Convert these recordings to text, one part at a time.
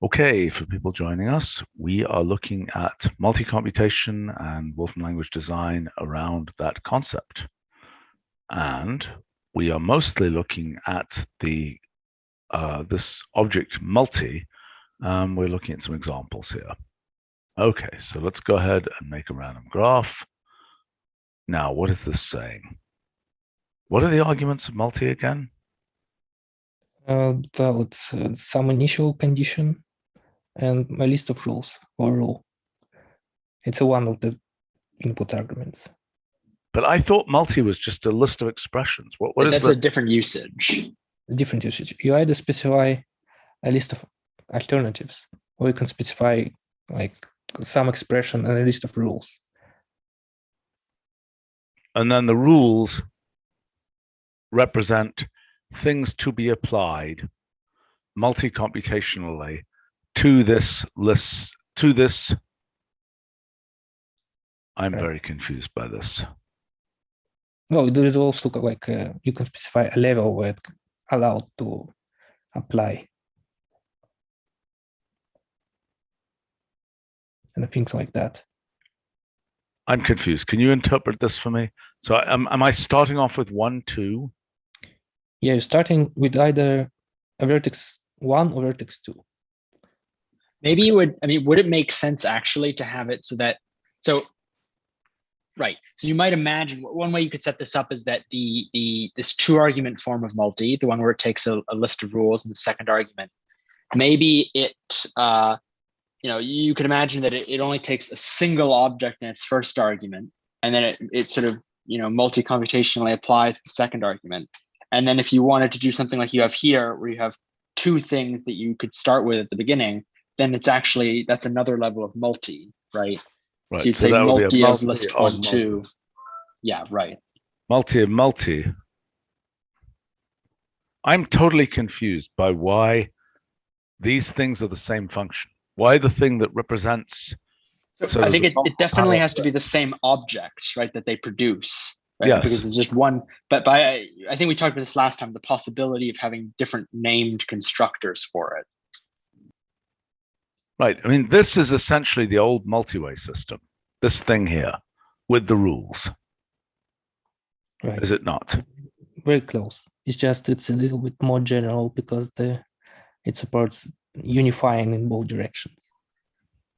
Okay, for people joining us, we are looking at multi-computation and Wolfram language design around that concept. And we are mostly looking at the this object multi. We're looking at some examples here. Okay, so let's go ahead and make a random graph. Now, what is this saying? What are the arguments of multi again? It's some initial condition and a list of rules or rule. It's one of the input arguments. But I thought multi was just a list of expressions. What is That's a different usage. Different usage. You either specify a list of alternatives, or you can specify like some expression and a list of rules. And then the rules represent things to be applied multi-computationally to this list, to this. I'm very confused by this. Well, there is also like you can specify a level where it's allowed to apply. And things like that. I'm confused. Can you interpret this for me? So am I starting off with 1, 2? Yeah, you're starting with either a vertex 1 or vertex 2. Maybe you would, would it make sense actually to have it so that, right. So you might imagine one way you could set this up is that this 2-argument form of multi, the one where it takes a list of rules in the second argument, maybe it, you could imagine that it only takes a single object in its first argument, and then it sort of, multi-computationally applies the second argument. And then if you wanted to do something like you have here, where you have 2 things that you could start with at the beginning, then that's another level of multi, right? Right. So you'd say multi of list 1, 2. Yeah, right. Multi of multi. I'm totally confused by why these things are the same function. Why the thing that represents. So I think it definitely has to be the same object, right, that they produce. Right? Yes. Because it's just one, but I think we talked about this last time, the possibility of having different named constructors for it. Right. This is essentially the old multi-way system, this thing here with the rules. Right. Is it not? Very close. It's a little bit more general because it supports unifying in both directions.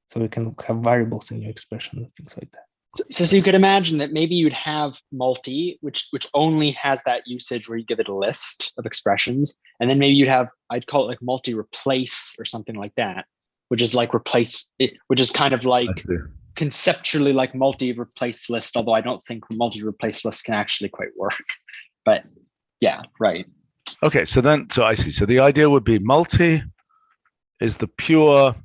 So you can have variables in your expression and things like that. So you could imagine that maybe you'd have multi, which only has that usage where you give it a list of expressions. And then maybe you'd have, I'd call it like multi-replace or something like that, which is like replace it, which is kind of like conceptually like multi-replace list, although I don't think multi-replace list can actually quite work. But yeah, right. Okay, so I see. So the idea would be multi is the pure,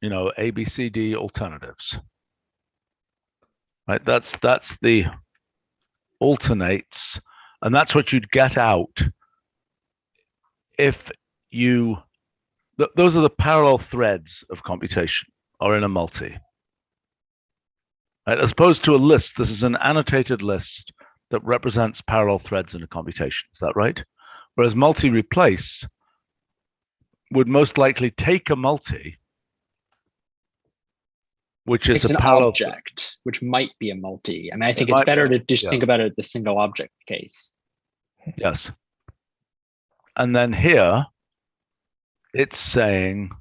A, B, C, D alternatives. Right, that's the alternates, and that's what you'd get out if those are the parallel threads of computation are in a multi. Right, as opposed to a list, this is an annotated list that represents parallel threads in a computation. Is that right? Whereas multi-replace would most likely take a multi, which is it's an object, which might be a multi. I think it's better to just think about it the single object case. Yes. And then here, it's saying,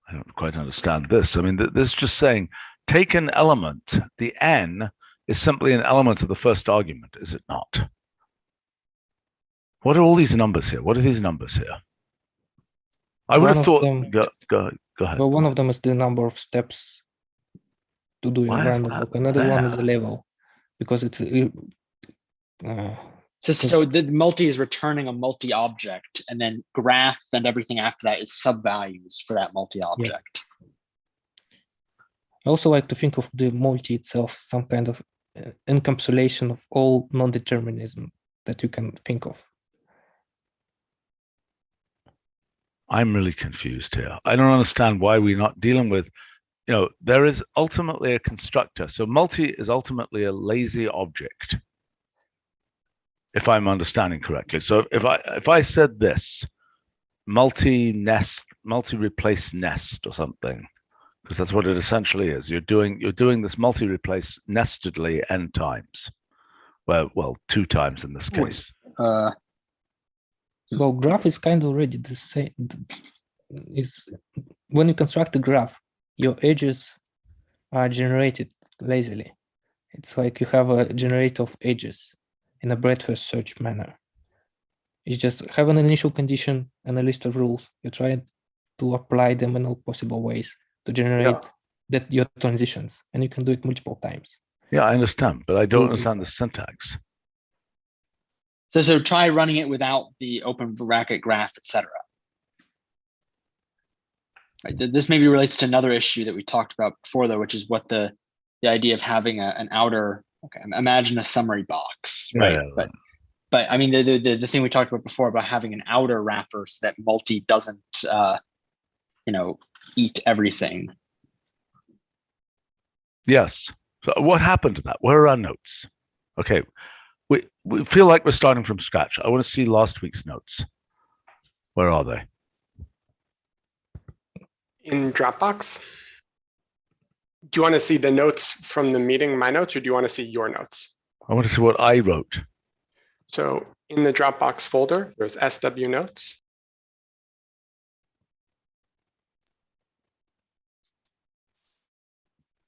I don't quite understand this. This is just saying, take an element. The n is simply an element of the first argument, is it not? What are all these numbers here? What are these numbers here? I would have thought. Go ahead. Well, one of them is the number of steps to do a random look. Another one is the level, because it's so the multi is returning a multi-object, and then graph and everything after that is sub-values for that multi-object. Yeah. I also like to think of the multi itself, some kind of encapsulation of all non-determinism that you can think of. I'm really confused here. I don't understand why we're not dealing with, there is ultimately a constructor. So multi is ultimately a lazy object, if I'm understanding correctly. So if I said this, multi-replace nest or something, because that's what it essentially is. You're doing this multi-replace nestedly n times. Well, 2 times in this case. Well, graph is kind of already the same. It's when you construct a graph, your edges are generated lazily. It's like you have a generator of edges in a breadth-first search manner. You just have an initial condition and a list of rules. You try to apply them in all possible ways to generate your transitions, and you can do it multiple times. Yeah, I understand, but I don't understand the syntax. So try running it without the open bracket graph, etc. Right. This maybe relates to another issue that we talked about before, though, which is what the idea of having an outer. Okay, imagine a summary box, right? Yeah. But I mean the thing we talked about before about having an outer wrapper so that multi doesn't eat everything. Yes. So what happened to that? Where are our notes? Okay. We feel like we're starting from scratch. I want to see last week's notes. Where are they? In Dropbox. Do you want to see the notes from the meeting, my notes, or do you want to see your notes? I want to see what I wrote. So in the Dropbox folder, there's SW notes.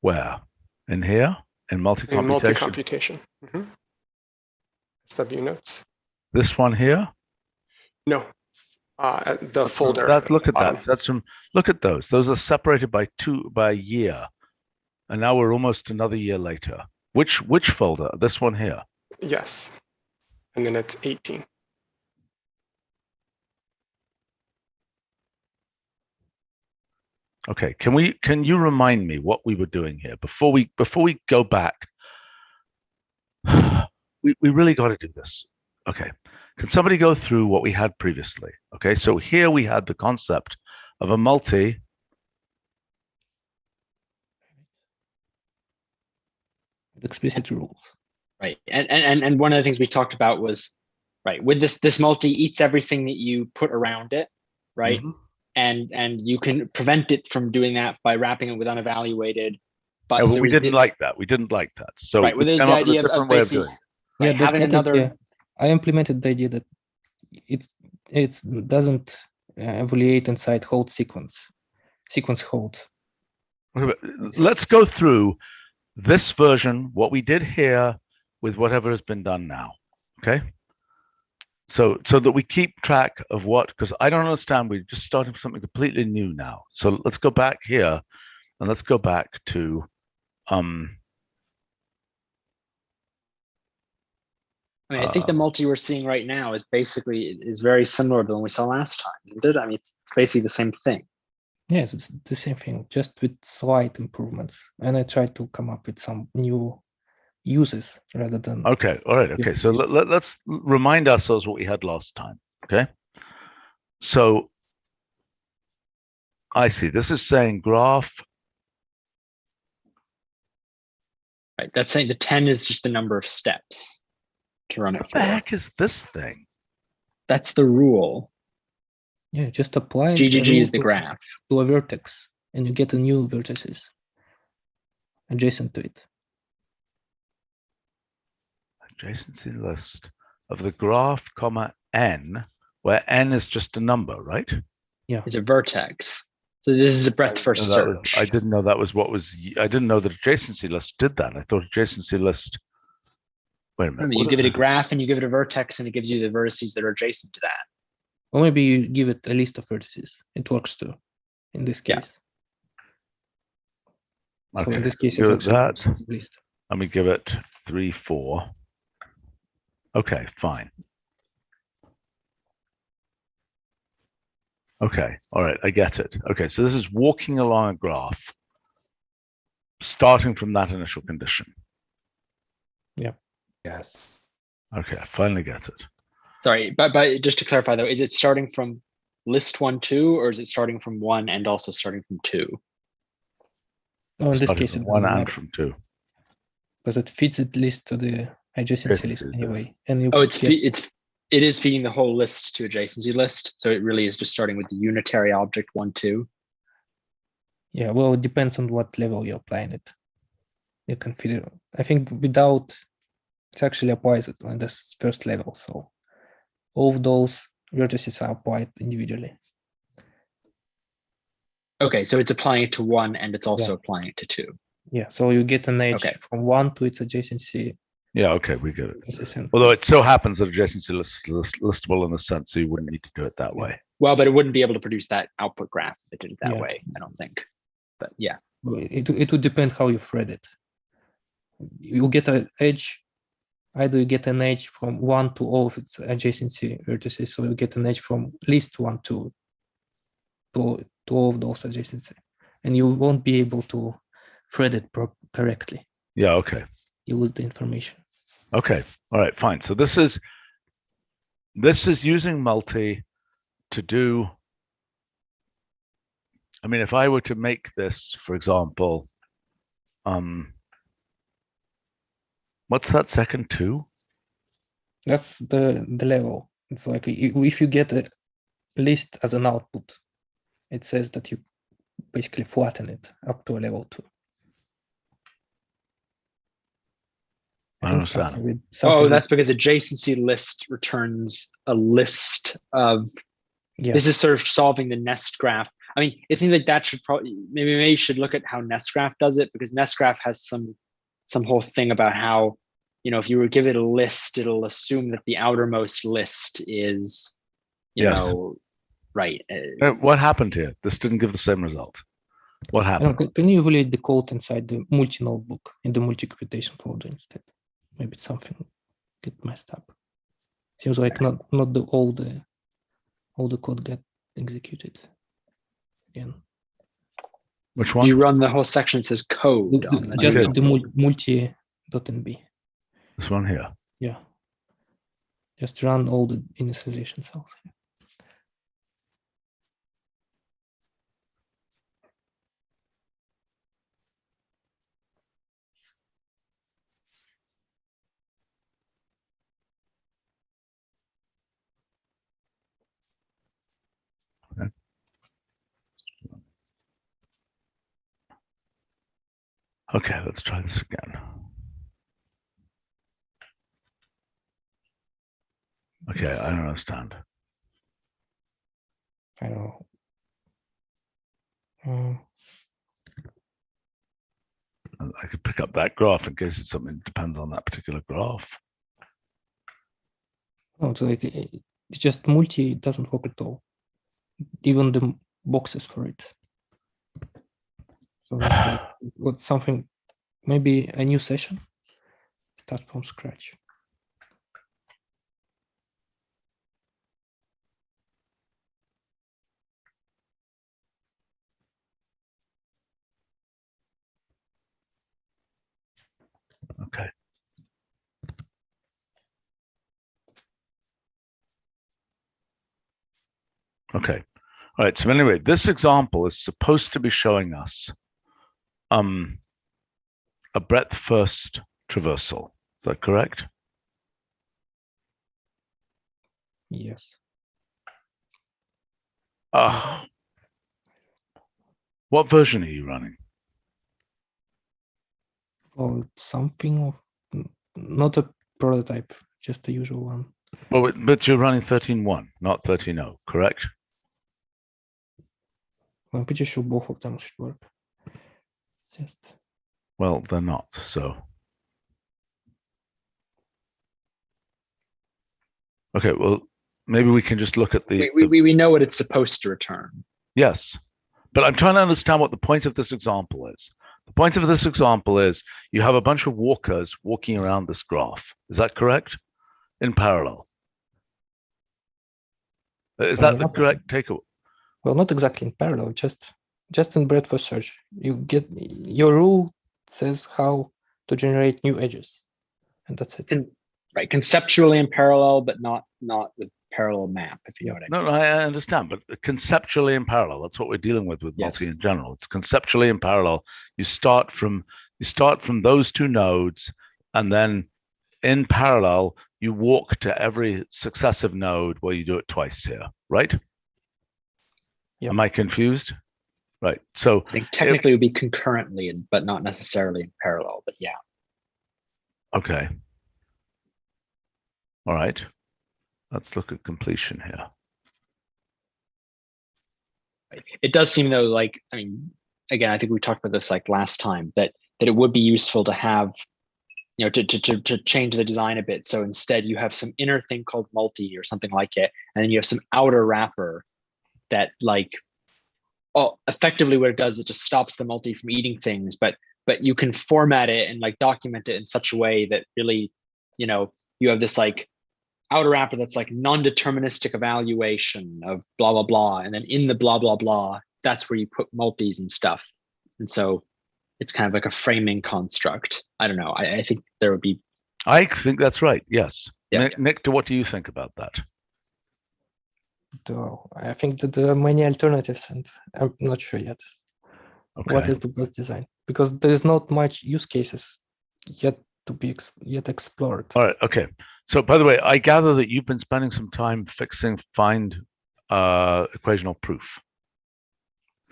Where? In here? In multicomputation? In multicomputation. SW notes. This one here? No. The folder. Look at that. Look at those. Those are separated by a year. And now we're almost another year later. Which folder? This one here? Yes. And then it's 18. Okay. Can you remind me what we were doing here before we go back? We really got to do this. Okay. Can somebody go through what we had previously? Okay. So here we had the concept of a multi. Explicit rules. Right. And one of the things we talked about was, right, with this multi eats everything that you put around it, right? And you can prevent it from doing that by wrapping it with unevaluated. But we didn't like that. We didn't like that. So right, well, there's the idea of basically having another. I implemented the idea that it doesn't evaluate inside hold sequence hold. Let's go through this version, what we did here with whatever has been done now. Okay. So that we keep track of what, because I don't understand, we're just starting from something completely new now. So let's go back here and let's go back to I think the multi we're seeing right now is very similar to the one we saw last time, isn't it? I mean, it's basically the same thing. Yes, it's the same thing, just with slight improvements. And I tried to come up with some new uses rather than. Okay, all right, okay. So let's remind ourselves what we had last time. Okay. So I see. This is saying graph. Right. That's saying the 10 is just the number of steps to run it through. What the heck is this thing? That's the rule. Yeah, just apply GGG is the graph to a vertex, and you get a new vertices adjacent to it. Adjacency list of the graph, comma n, where n is just a number, right? Yeah, is a vertex. So this is a breadth first search. I didn't know that was what was. I didn't know that adjacency list did that. I thought adjacency list. Wait a minute. You give it a graph and you give it a vertex, and it gives you the vertices that are adjacent to that. Or maybe you give it a list of vertices. It works too, in this case. Yeah. Okay. So in this case, it's that list. Let me give it 3, 4. Okay, fine. Okay, all right, I get it. Okay, so this is walking along a graph, starting from that initial condition. Yeah. Yes. Okay, I finally get it. Sorry, but just to clarify though, is it starting from list 1, 2, or is it starting from 1 and also starting from 2? No, in this case, it 1 and from 2. Because it feeds at least to the adjacency list anyway. And it's it is feeding the whole list to adjacency list. So it really is just starting with the unitary object 1, 2. Yeah, well, it depends on what level you're applying it. You can feed it. I think without, it actually applies it on this first level. So all of those vertices are applied individually. Okay, so it's applying it to 1 and it's also applying it to 2. Yeah, so you get an edge Okay. from 1 to its adjacency. Yeah, okay, we get it. Adjacent. Although it so happens that adjacency listable in the sense, so you wouldn't need to do it that way. Well, but it wouldn't be able to produce that output graph if it did it that Yeah. way, I don't think. But yeah. It would depend how you thread it. You get an edge, either you get an edge from 1 to all of its adjacency vertices, so you get an edge from least 1 to all of those adjacency, and you won't be able to thread it correctly. Yeah, okay. You lose the information. Okay, all right, fine. So this is using multi to do, I mean, if I were to make this, for example, what's that second 2? That's the level. It's like if you get a list as an output, it says that you basically flatten it up to a level 2. I understand. That's because adjacency list returns a list of. Yeah. This is sort of solving the nest graph. I mean, it seems like that should probably maybe you should look at how nest graph does it, because nest graph has some whole thing about how, you know, if you were to give it a list, it'll assume that the outermost list is, you know, right. What happened here? This didn't give the same result. What happened? Can you evaluate the code inside the multi notebook in the multicomputation folder instead? Maybe it's something get messed up. Seems like not all the code get executed again. Which one? You run the whole section that says code. Just the multi.nb. This one here. Yeah. Just run all the initialization cells. Okay, let's try this again. Okay, I don't understand. I know. I could pick up that graph in case it's something that depends on that particular graph. No, it's like it's just multi doesn't work at all. Even the boxes for it. So that's what something, maybe a new session, start from scratch. Okay. Okay. All right. So anyway, this example is supposed to be showing us a breadth first traversal. Is that correct? Yes. What version are you running? Or something of not a prototype, just the usual one. Well, but you're running 13.1, not 13.0, correct? I'm pretty sure both of them should work. It's just. Well, they're not, so. Okay, well, maybe we can just look at the. We know what it's supposed to return. Yes, but I'm trying to understand what the point of this example is. The point of this example is you have a bunch of walkers walking around this graph. Is that correct? In parallel. Is that the correct takeaway? Well, not exactly in parallel, just in breadth first search. You get your rule says how to generate new edges, and that's it. Right, conceptually in parallel, but not with parallel map, if you know what I mean. No, I understand, but conceptually in parallel, that's what we're dealing with multi in general. It's conceptually in parallel. You start from those two nodes, and then in parallel, you walk to every successive node where you do it twice here, right? Yep. Am I confused? Right. So I think technically it would be concurrently, but not necessarily in parallel, but yeah. okay. All right. Let's look at completion here. It does seem though, like, I mean, again, I think we talked about this like last time, that it would be useful to have, you know, to change the design a bit. So instead you have some inner thing called multi or something like it, and then you have some outer wrapper that like, effectively what it does, it just stops the multi from eating things, but you can format it and like document it in such a way that really, you know, you have this like outer wrapper that's like non-deterministic evaluation of blah, blah, blah. And then in the blah, blah, blah, that's where you put multis and stuff. And so it's kind of like a framing construct. I don't know. I think there would be. I think that's right. Yes. Yeah. Nick, what do you think about that? I think that there are many alternatives, and I'm not sure yet what is the best design, because there is not much use cases yet to be explored. All right. Okay. So, by the way, I gather that you've been spending some time fixing find equational proof.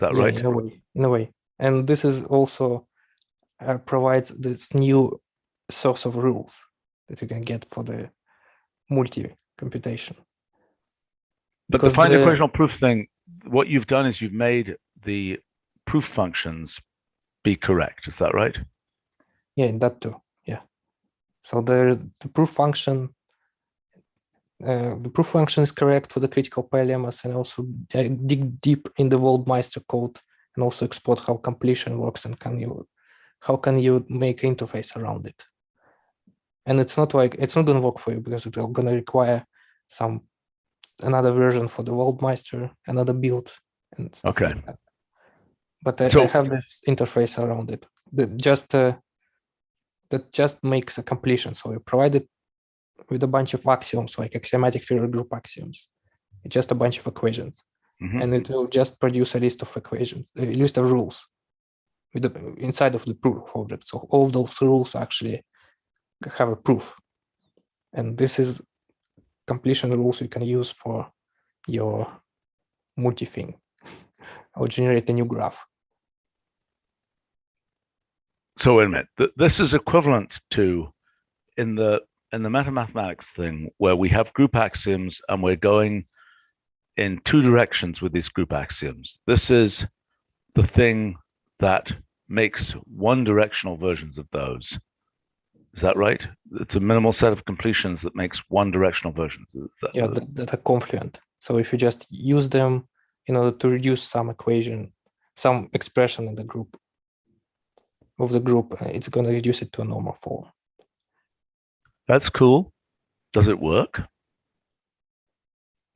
Is that right? In a way. And this is also provides this new source of rules that you can get for the multi-computation. But the find equational proof thing, what you've done is you've made the proof functions be correct. Is that right? Yeah, that too. Yeah. So the proof function is correct for the critical pi-lemmas, and also dig deep in the Waldmeister code and also explore how completion works and how can you make interface around it. And it's not going to work for you because it's going to require another version for the Waldmeister, another build, and stuff like that. But I have this interface around it that just makes a completion. So you provide it with a bunch of axioms, like axiomatic Fourier group axioms. It's just a bunch of equations, and it will just produce a list of equations, a list of rules with inside of the proof object. So all of those rules actually have a proof, and this is completion rules you can use for your multi-thing or generate a new graph. So wait a minute. This is equivalent to in the metamathematics thing where we have group axioms and we're going in two directions with these group axioms. This is the thing that makes one directional versions of those. Is that right? It's a minimal set of completions that makes one directional versions. That are confluent. So if you just use them in order to reduce some equation, some expression in the group, it's going to reduce it to a normal form. That's cool. Does it work?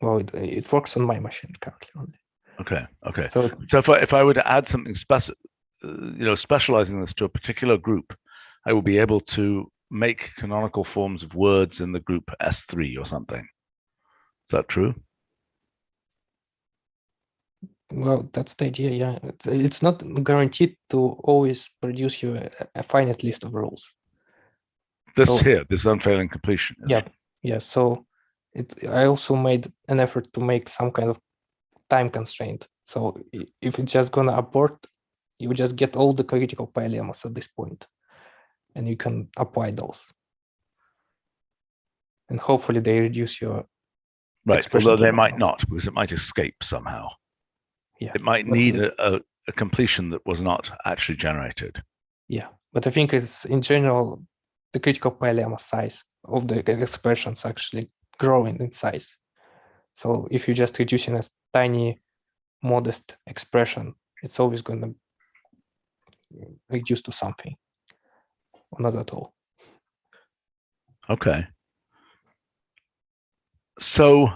Well, it works on my machine currently only. Okay. So if I were to add something specializing this to a particular group, I will be able to make canonical forms of words in the group S3 or something. Is that true? Well, that's the idea, yeah. It's not guaranteed to always produce you a finite list of rules. This unfailing completion. Yeah. So I also made an effort to make some kind of time constraint. So if it's just gonna abort, you just get all the critical pi-lemmas at this point, and you can apply those. And hopefully they reduce your right. Although they might not, because it might escape somehow. Yeah. It might need a completion that was not actually generated. Yeah, but I think it's in general the critical pi-lemma size of the expressions actually growing in size. So if you're just reducing a tiny, modest expression, it's always going to reduce to something, or not at all. Okay. So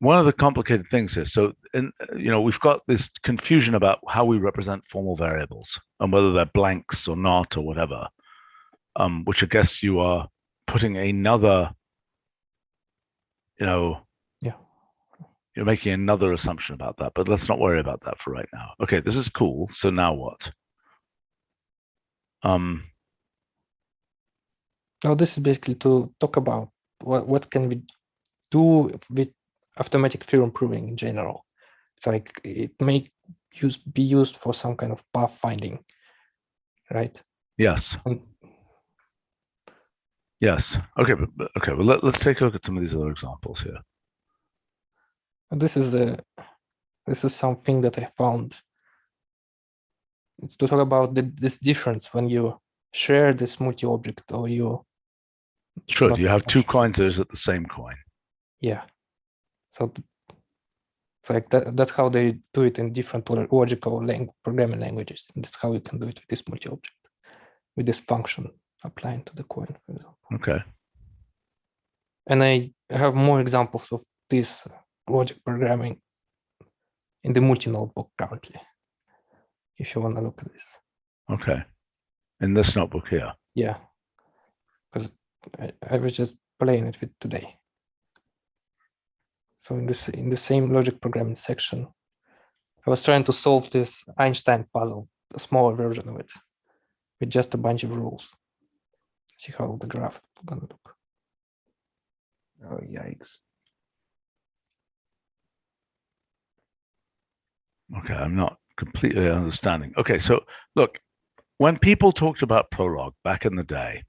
one of the complicated things is, we've got this confusion about how we represent formal variables and whether they're blanks or not or whatever, which I guess you are putting another, you're making another assumption about that, but let's not worry about that for right now. Okay, this is cool. So now what? Now this is basically to talk about what can we do with automatic theorem proving in general. It's like it may be used for some kind of pathfinding, right? Yes. And Yes. Okay. Okay. Well, let's take a look at some of these other examples here. this is something that I found. It's to talk about this difference when you share this multi-object or you. Sure. not You have two sure. coins that is at the same coin. Yeah. So it's like that's how they do it in different logical programming languages. And that's how you can do it with this multi-object, with this function applying to the coin, for example. Okay. And I have more examples of this logic programming in the multi-notebook currently, if you want to look at this. Okay. In this notebook here. Yeah, because I was just playing it with today. So in the same logic programming section, I was trying to solve this Einstein puzzle, a smaller version of it, with just a bunch of rules. See how the graph is gonna look. Oh, yikes. Okay, I'm not completely understanding. Okay, so look, when people talked about Prolog back in the day,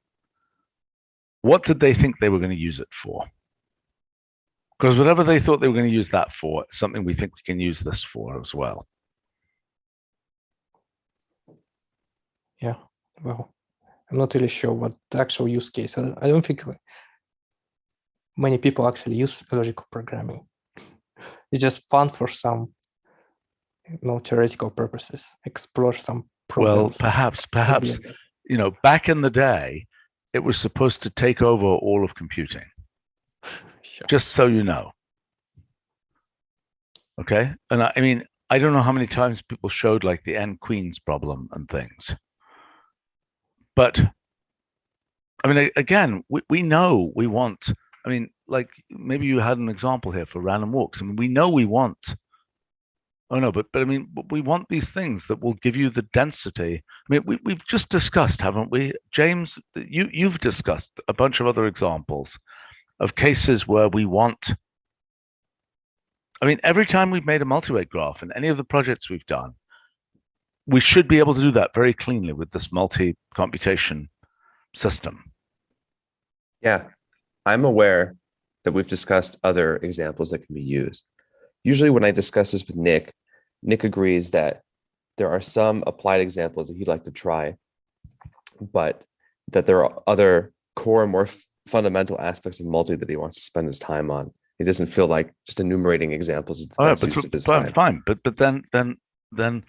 what did they think they were going to use it for? Because whatever they thought they were going to use that for, something we think we can use this for as well. Yeah, well, I'm not really sure what the actual use case. I don't think many people actually use logical programming. It's just fun for some, theoretical purposes. Explore some Well, problems. perhaps, back in the day, it was supposed to take over all of computing. Sure. Just so you know. Okay, and I mean, I don't know how many times people showed like the n queens problem and things. But I mean, again, we know we want, I mean, like maybe you had an example here for random walks. I mean, we know we want, oh no, but I mean, we want these things that will give you the density. I mean, we've just discussed, haven't we? James, you've discussed a bunch of other examples of cases where we want, I mean, every time we've made a multiway graph in any of the projects we've done, we should be able to do that very cleanly with this multi-computation system. Yeah, I'm aware that we've discussed other examples that can be used. Usually when I discuss this with Nick agrees that there are some applied examples that he'd like to try, but that there are other core, more fundamental aspects of multi that he wants to spend his time on. He doesn't feel like just enumerating examples is the best use of his time. Fine, but then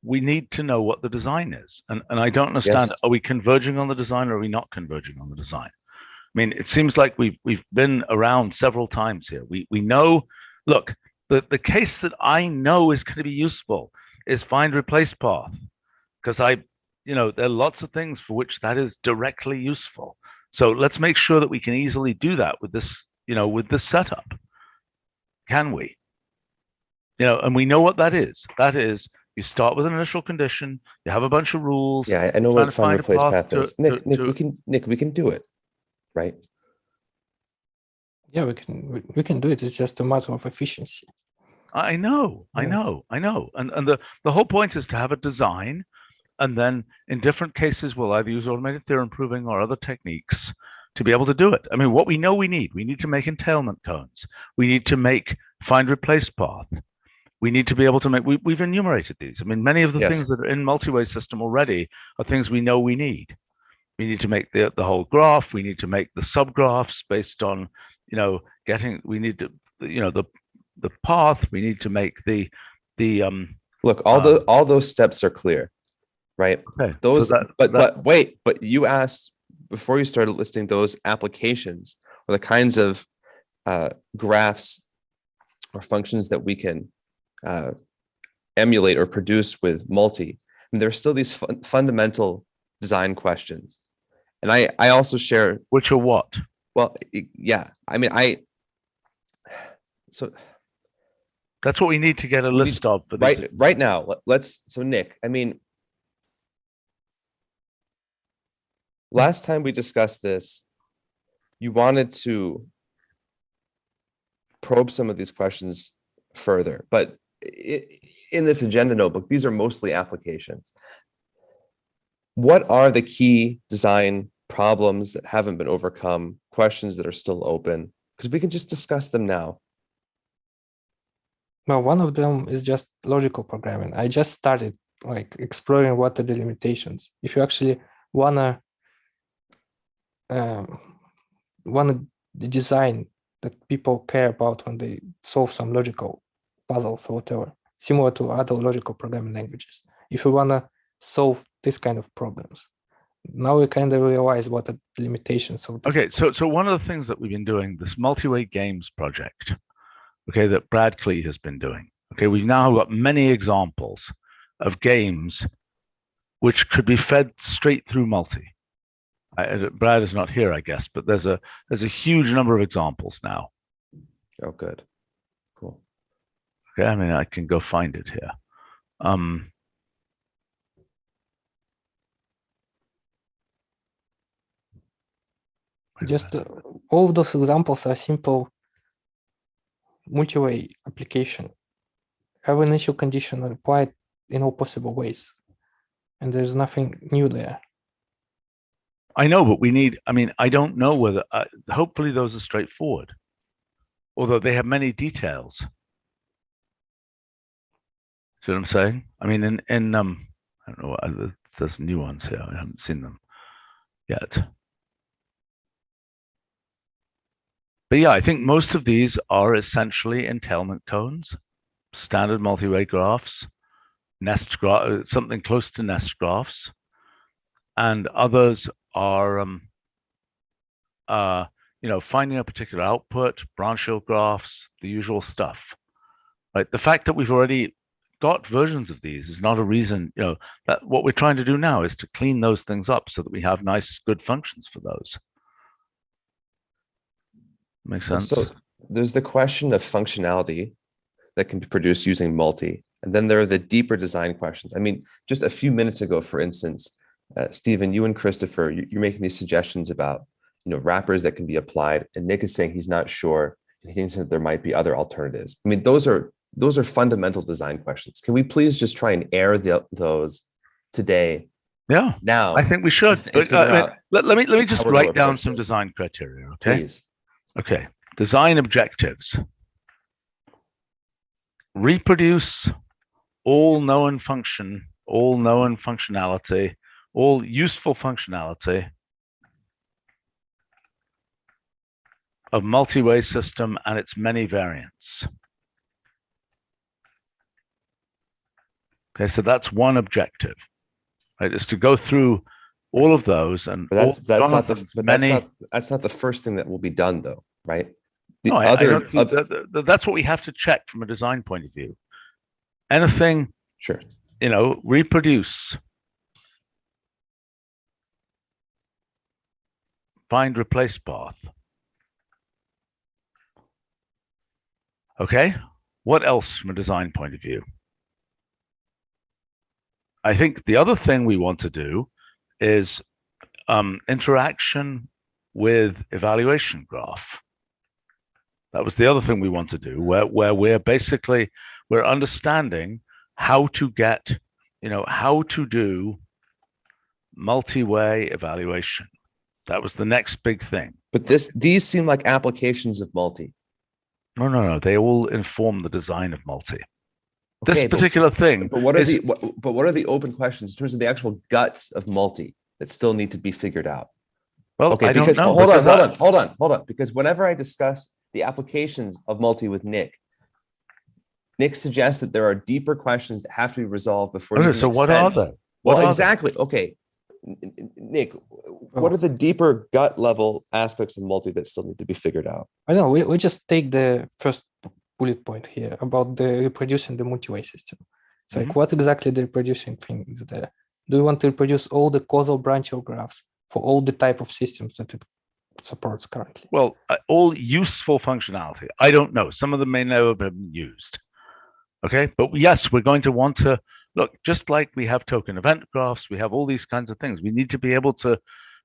we need to know what the design is. And I don't understand, yes. Are we converging on the design or are we not converging on the design? I mean, it seems like we've been around several times here. We know, look, the case that I know is going to be useful is find replace path, because there are lots of things for which that is directly useful. So let's make sure that we can easily do that with this, with this setup. Can we? And we know what that is. That is, you start with an initial condition, you have a bunch of rules. Yeah, I know what find replace path is. Nick, we can do it, right? Yeah, we can do it. It's just a matter of efficiency. I know. And the whole point is to have a design, and then in different cases we'll either use automated theorem proving or other techniques to be able to do it. I mean, what we know we need to make entailment cones. We need to make find replace path. We need to be able to make, we've enumerated these. I mean, many of the things that are in Multiway System already are things we know we need. We need to make the whole graph. We need to make the subgraphs based on, we need to, the path. We need to make the look, all those steps are clear, right? Okay. Those, so but you asked before you started listing those applications or the kinds of graphs or functions that we can emulate or produce with multi. And there's still these fundamental design questions. And I also share. Which are what? Well, yeah. I mean, so that's what we need to get a list of. For right now, so Nick, I mean, last time we discussed this, you wanted to probe some of these questions further, but in this agenda notebook, these are mostly applications. What are the key design problems that haven't been overcome, questions that are still open? Because we can just discuss them now. Well, one of them is just logical programming. I just started like exploring what are the limitations. If you actually wanna design that people care about when they solve some logical puzzles or whatever, similar to other logical programming languages. If you wanna solve this kind of problems, now we kind of realize what are the limitations of this. Okay, so one of the things that we've been doing, this Multiway Games project, okay, that Brad Klee has been doing. Okay, we've now got many examples of games which could be fed straight through multi. Brad is not here, I guess, but there's a huge number of examples now. Oh, good. Cool. Okay, I mean, I can go find it here. Just all of those examples are simple multi-way application. Have an initial condition applied in all possible ways. And there's nothing new there. I know, but we need, I mean, I don't know whether, hopefully those are straightforward, although they have many details. See what I'm saying? I mean, I don't know, there's new ones here. I haven't seen them yet. But yeah, I think most of these are essentially entailment cones, standard multi-way graphs, nest graph, something close to nest graphs, and others are, you know, finding a particular output, branch hill graphs, the usual stuff. Right? The fact that we've already got versions of these is not a reason, you know, that what we're trying to do now is to clean those things up so that we have nice, good functions for those. Makes sense. So there's the question of functionality that can be produced using multi. And then there are the deeper design questions. I mean, just a few minutes ago, for instance, Stephen, you and Christopher, you're making these suggestions about, you know, wrappers that can be applied. And Nick is saying he's not sure. And he thinks that there might be other alternatives. I mean, those are fundamental design questions. Can we please just try and air those today? Yeah, now. I think we should. But, let me just write down some design criteria. Okay. Please. Okay. Design objectives. Reproduce all known function, all known functionality, all useful functionality of multi-way system and its many variants. Okay, so that's one objective, right? Is to go through all of those, and but that's not the first thing that will be done, though, right? No, that's what we have to check from a design point of view. Anything, sure, you know, reproduce, find replace path. Okay, what else from a design point of view? I think the other thing we want to do is interaction with evaluation graph. That was the other thing we want to do, where we're understanding how to get, you know, how to do multi-way evaluation. That was the next big thing. But these seem like applications of multi. No. They all inform the design of multi. Okay, this particular thing. But what are the open questions in terms of the actual guts of multi that still need to be figured out? Well, okay, I don't know. Hold on. Because whenever I discuss the applications of multi with Nick suggests that there are deeper questions that have to be resolved before. Okay, so what are they? Well, exactly. Okay, Nick, what are the deeper gut level aspects of multi that still need to be figured out? I don't know. We just take the first bullet point here about the reproducing the multi-way system. It's like, what exactly the reproducing thing is there? Do you want to reproduce all the causal branch graphs for all the type of systems that it supports currently? Well, all useful functionality. I don't know. Some of them may never have been used. Okay, but yes, we're going to want to look, just like we have token event graphs, we have all these kinds of things. We need to be able to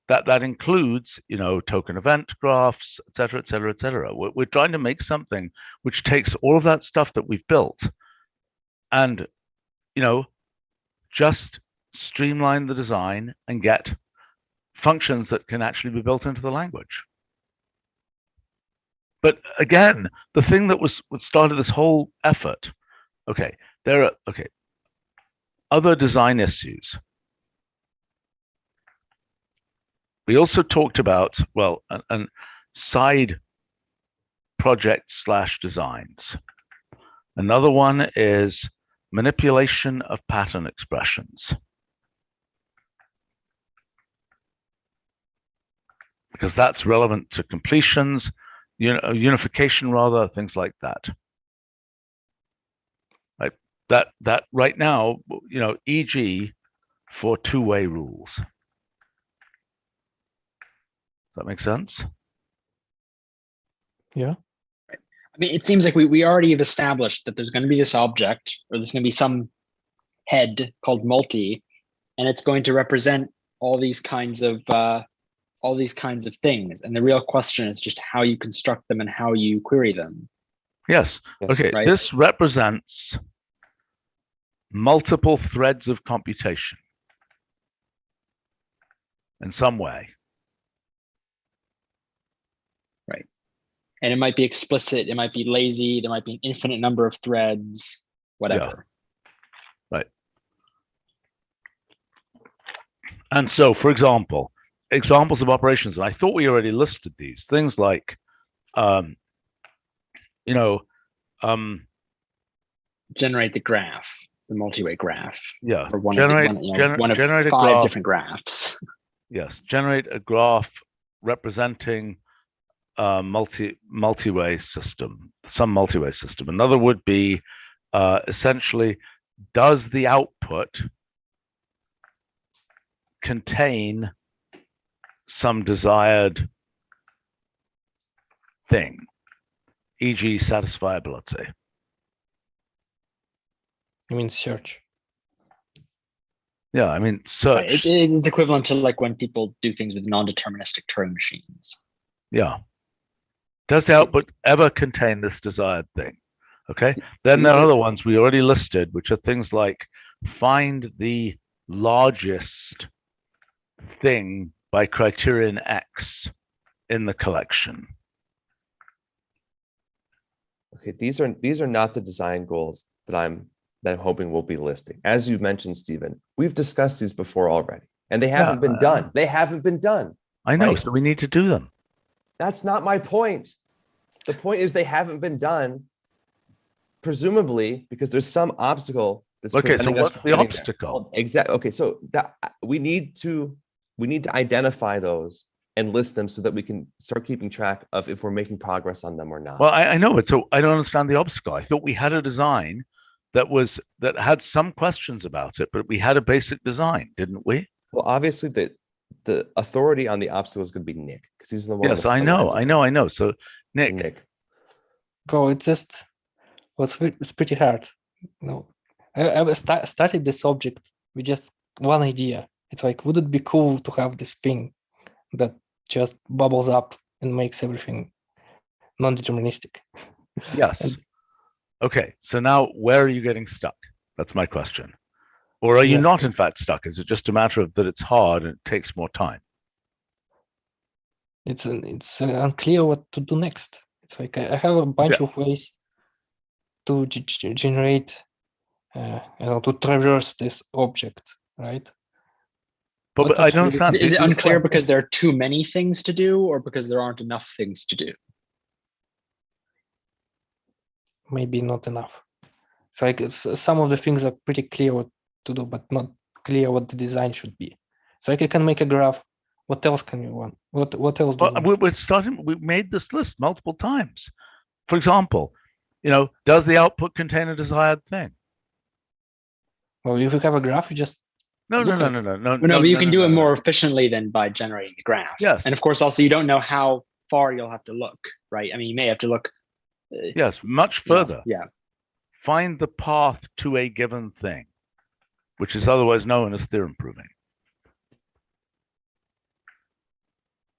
that includes, token event graphs, et cetera, et cetera, et cetera. We're trying to make something which takes all of that stuff that we've built and, just streamline the design and get functions that can actually be built into the language. But again, the thing that what started this whole effort, there are other design issues. We also talked about, and side projects / designs. Another one is manipulation of pattern expressions. Because that's relevant to completions, unification rather, things like that. Right? That right now, e.g. for two-way rules. Does that make sense? Yeah. I mean, it seems like we already have established that there's going to be this object, or there's going to be some head called multi, and it's going to represent all these kinds of things. And the real question is just how you construct them and how you query them. Yes. Okay. Right? This represents multiple threads of computation in some way. Right. And it might be explicit, it might be lazy, there might be an infinite number of threads, whatever. Yeah. Right. And so, for example, examples of operations, and I thought we already listed these, things like, generate the graph, the multi-way graph. Yeah. Or one generate of 5 different graphs. Yes. Generate a graph representing multi-way system, some multi-way system. Another would be essentially, does the output contain some desired thing, e.g. satisfiability? You mean search? Yeah, I mean search. Right. It is equivalent to like when people do things with non-deterministic Turing machines. Yeah. Does the output ever contain this desired thing? Okay. Then there are other ones we already listed, which are things like find the largest thing by criterion X in the collection. Okay, these are not the design goals that I'm hoping we'll be listing. As you mentioned, Stephen, we've discussed these before already, and they haven't been done. They haven't been done. I know, right? So we need to do them. That's not my point. The point is they haven't been done, presumably because there's some obstacle that's so what's the obstacle? Exactly. Okay, so that we need to identify those and list them so that we can start keeping track of if we're making progress on them or not. Well, I know it. So I don't understand the obstacle. I thought we had a design that had some questions about it, but we had a basic design, didn't we? Well, obviously the authority on the obstacle is going to be Nick because he's the one. Yes, I know. So Nick. Bro, it's pretty hard. No, I started this object with just one idea. It's like, would it be cool to have this thing that just bubbles up and makes everything non-deterministic? Yes. Okay, so now where are you getting stuck? That's my question. Or are you not in fact stuck? Is it just a matter of that it's hard and it takes more time? It's unclear what to do next. It's like I have a bunch of ways to generate, to traverse this object, right? But I don't understand. Is it unclear because there are too many things to do, or because there aren't enough things to do? Maybe not enough. It's like some of the things are pretty clear what to do, but not clear what the design should be. It's like I can make a graph. What else can you want? What else do you want? We made this list multiple times. For example, does the output contain a desired thing? Well, if you have a graph, you just No, but you can do it more efficiently than by generating a graph. Yes. And of course, also, you don't know how far you'll have to look, right? I mean, you may have to look. Yes, much further. Yeah. Find the path to a given thing, which is otherwise known as theorem proving.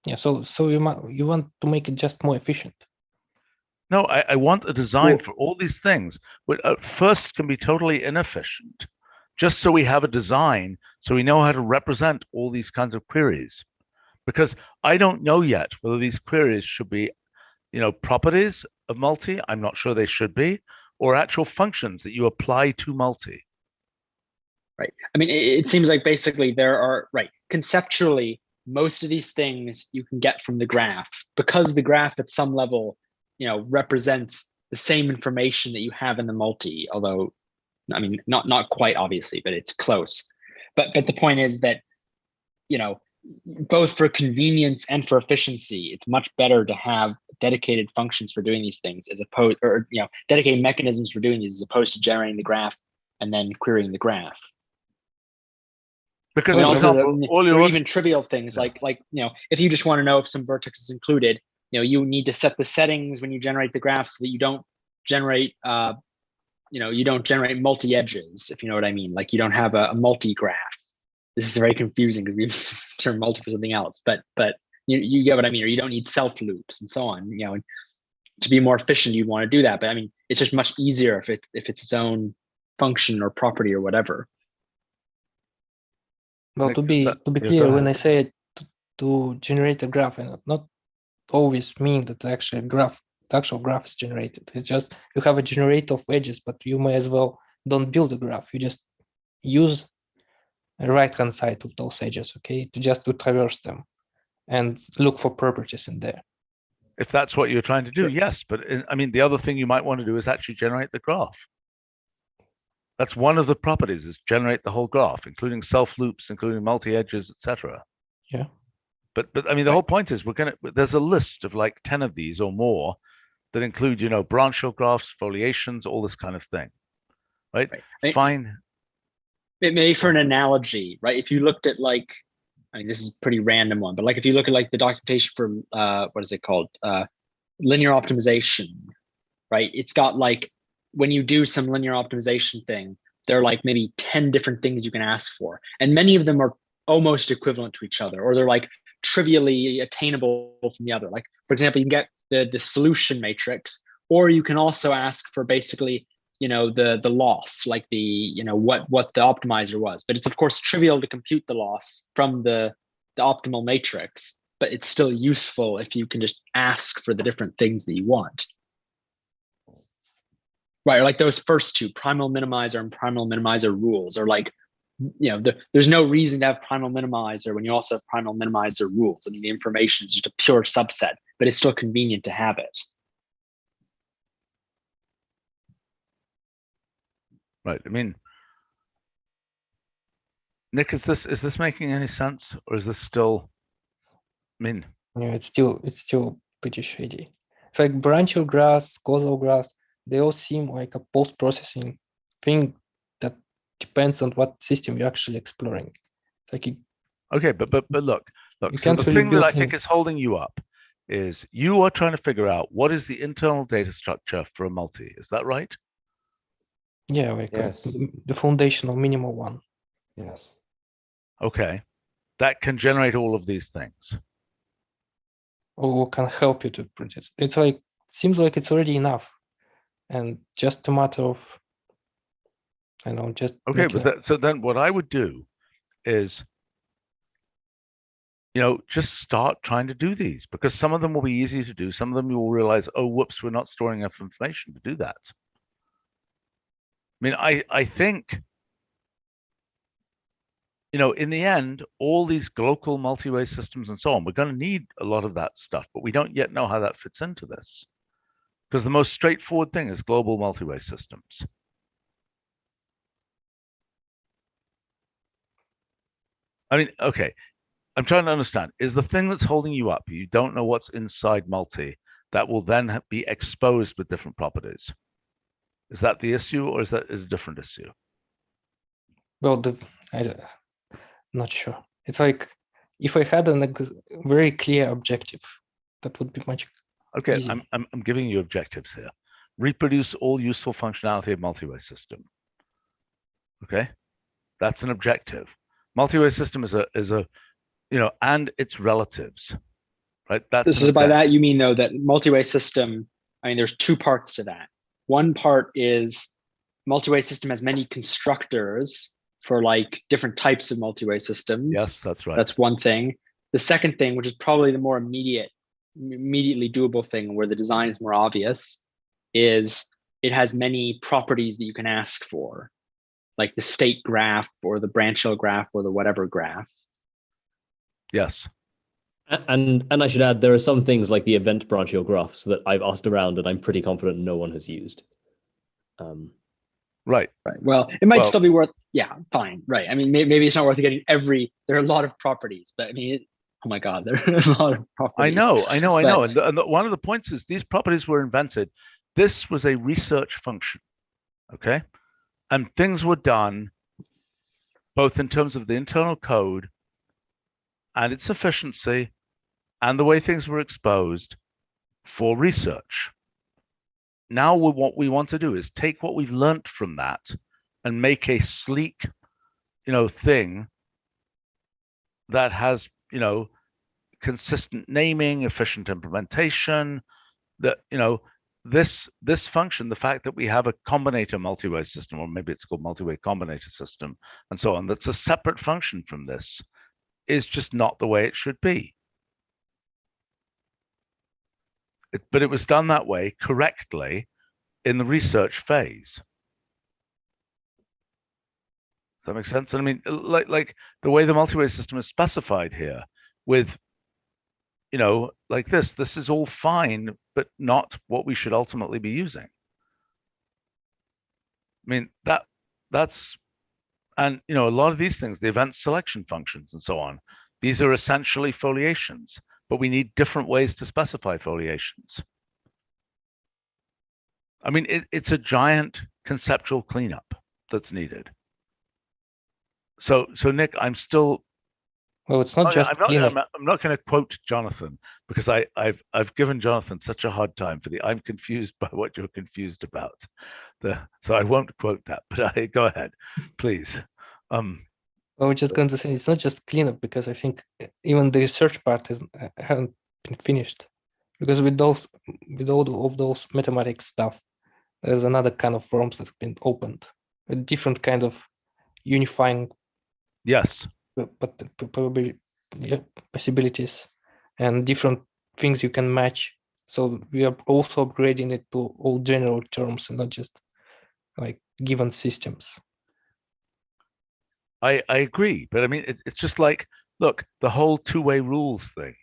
Yeah, so you want to make it just more efficient. No, I want a design Well- for all these things, but at first can be totally inefficient, just so we have a design, so we know how to represent all these kinds of queries. Because I don't know yet whether these queries should be, properties of multi, I'm not sure they should be, or actual functions that you apply to multi. Right. I mean, it seems like basically there are, right, conceptually, most of these things you can get from the graph, because the graph at some level, represents the same information that you have in the multi, although, I mean, not quite obviously, but it's close. But the point is that, both for convenience and for efficiency, it's much better to have dedicated functions for doing these things as opposed, or dedicated mechanisms for doing these as opposed to generating the graph and then querying the graph. Because, I mean, for also, example, all there your are even trivial things like if you just want to know if some vertex is included, you need to set the settings when you generate the graph so that you don't generate multi edges, if you know what I mean. Like you don't have a multi graph. This is very confusing because we've turned multi for something else, but you get what I mean. Or you don't need self loops and so on. And to be more efficient, you want to do that. But I mean, it's just much easier if it's its own function or property or whatever. Well, to be Yeah, clear, go when I ahead. say to generate a graph, and not always mean that the actual graph is generated. It's just you have a generator of edges, but you may as well don't build a graph. You just use the right-hand side of those edges, okay, to traverse them and look for properties in there. If that's what you're trying to do, Sure. yes. But I mean, the other thing you might want to do is actually generate the graph. That's one of the properties, is generate the whole graph, including self loops, including multi edges, etc. Yeah. But I mean, the whole point is there's a list of like 10 of these or more that include, branchial graphs, foliations, all this kind of thing, right? Right. Fine. Maybe for an analogy, right? If you looked at I mean, this is a pretty random one, but like if you look at the documentation for what is it called? Linear optimization, right? It's got when you do some linear optimization thing, there are maybe 10 different things you can ask for. And many of them are almost equivalent to each other, or they're trivially attainable from the other. Like, for example, you can get the solution matrix, or you can also ask for basically, the loss, like what the optimizer was. But it's of course trivial to compute the loss from the optimal matrix, but it's still useful if you can just ask for the different things that you want. Right, or like those first two, primal minimizer and primal minimizer rules, or there's no reason to have primal minimizer when you also have primal minimizer rules. I mean, the information is just a pure subset, but it's still convenient to have it. Right. I mean, Nick, is this making any sense, or is this still? I mean, yeah, it's still pretty shady. It's like branchial graphs, causal graphs. They all seem like a post-processing thing that depends on what system you're actually exploring. It's like okay, but look. You So can't the really thing that I build think in. is holding you up is you are trying to figure out what is the internal data structure for a multi. Is that right? Yeah, like Yes. the foundational minimal one. Yes. Okay, that can generate all of these things. Or can help you to produce. It's seems like it's already enough, and just a matter of, I know, just Okay, making but so then what I would do is, just start trying to do these, because some of them will be easy to do. Some of them you will realize, oh, whoops, we're not storing enough information to do that. I mean, I think, in the end, all these local multi-way systems and so on, we're going to need a lot of that stuff, but we don't yet know how that fits into this. Because the most straightforward thing is global multi-way systems. I mean, okay, I'm trying to understand, is the thing that's holding you up, you don't know what's inside multi, that will then be exposed with different properties? Is that the issue, or is that a different issue? well, not sure. It's like if I had a very clear objective, that would be much Okay, easy. I'm giving you objectives here. Reproduce all useful functionality of multi-way system. Okay, that's an objective. Multi-way system is a and its relatives. right? That's So an by objective. that, you mean, though, that multi-way system, I mean, there's two parts to that. One part is multi-way system has many constructors for like different types of multi-way systems. Yes, that's right. That's one thing. The second thing, which is probably the more immediately doable thing where the design is more obvious, is it has many properties that you can ask for, like the state graph or the branch-shell graph or the whatever graph. Yes. And I should add, there are some things like the event branchial graphs that I've asked around and I'm pretty confident no one has used. Right. Right. Well, it might still be worth. Yeah, fine. Right. I mean, maybe it's not worth getting every. There are a lot of properties, but I mean, oh my God, there are a lot of properties. I know. But- And one of the points is these properties were invented. This was a research function, okay? And things were done both in terms of the internal code and its efficiency and the way things were exposed for research. Now what we want to do is take what we've learned from that and make a sleek, thing that has, consistent naming, efficient implementation, that, this function, the fact that we have a combinator multi-way system, or maybe it's called multi-way combinator system, and so on, that's a separate function from this, is just not the way it should be. But it was done that way correctly in the research phase. Does that make sense? I mean, like the way the multi-way system is specified here with, like this is all fine, but not what we should ultimately be using. I mean, that's, and, a lot of these things, the event selection functions and so on, these are essentially foliations, but we need different ways to specify foliations. I mean, it's a giant conceptual cleanup that's needed. So Nick, I'm still. Well, it's not just cleanup. I'm not going to quote Jonathan because I've given Jonathan such a hard time for the I'm confused by what you're confused about. So I won't quote that, but go ahead, please. I was just going to say it's not just cleanup because I think even the research part haven't been finished, because with all of those mathematics stuff, there's another kind of forms that have been opened, a different kind of unifying. Yes. But probably possibilities and different things you can match. So we are also upgrading it to all general terms and not just like given systems. I agree, but I mean, it's just like, look, the whole two-way rules thing,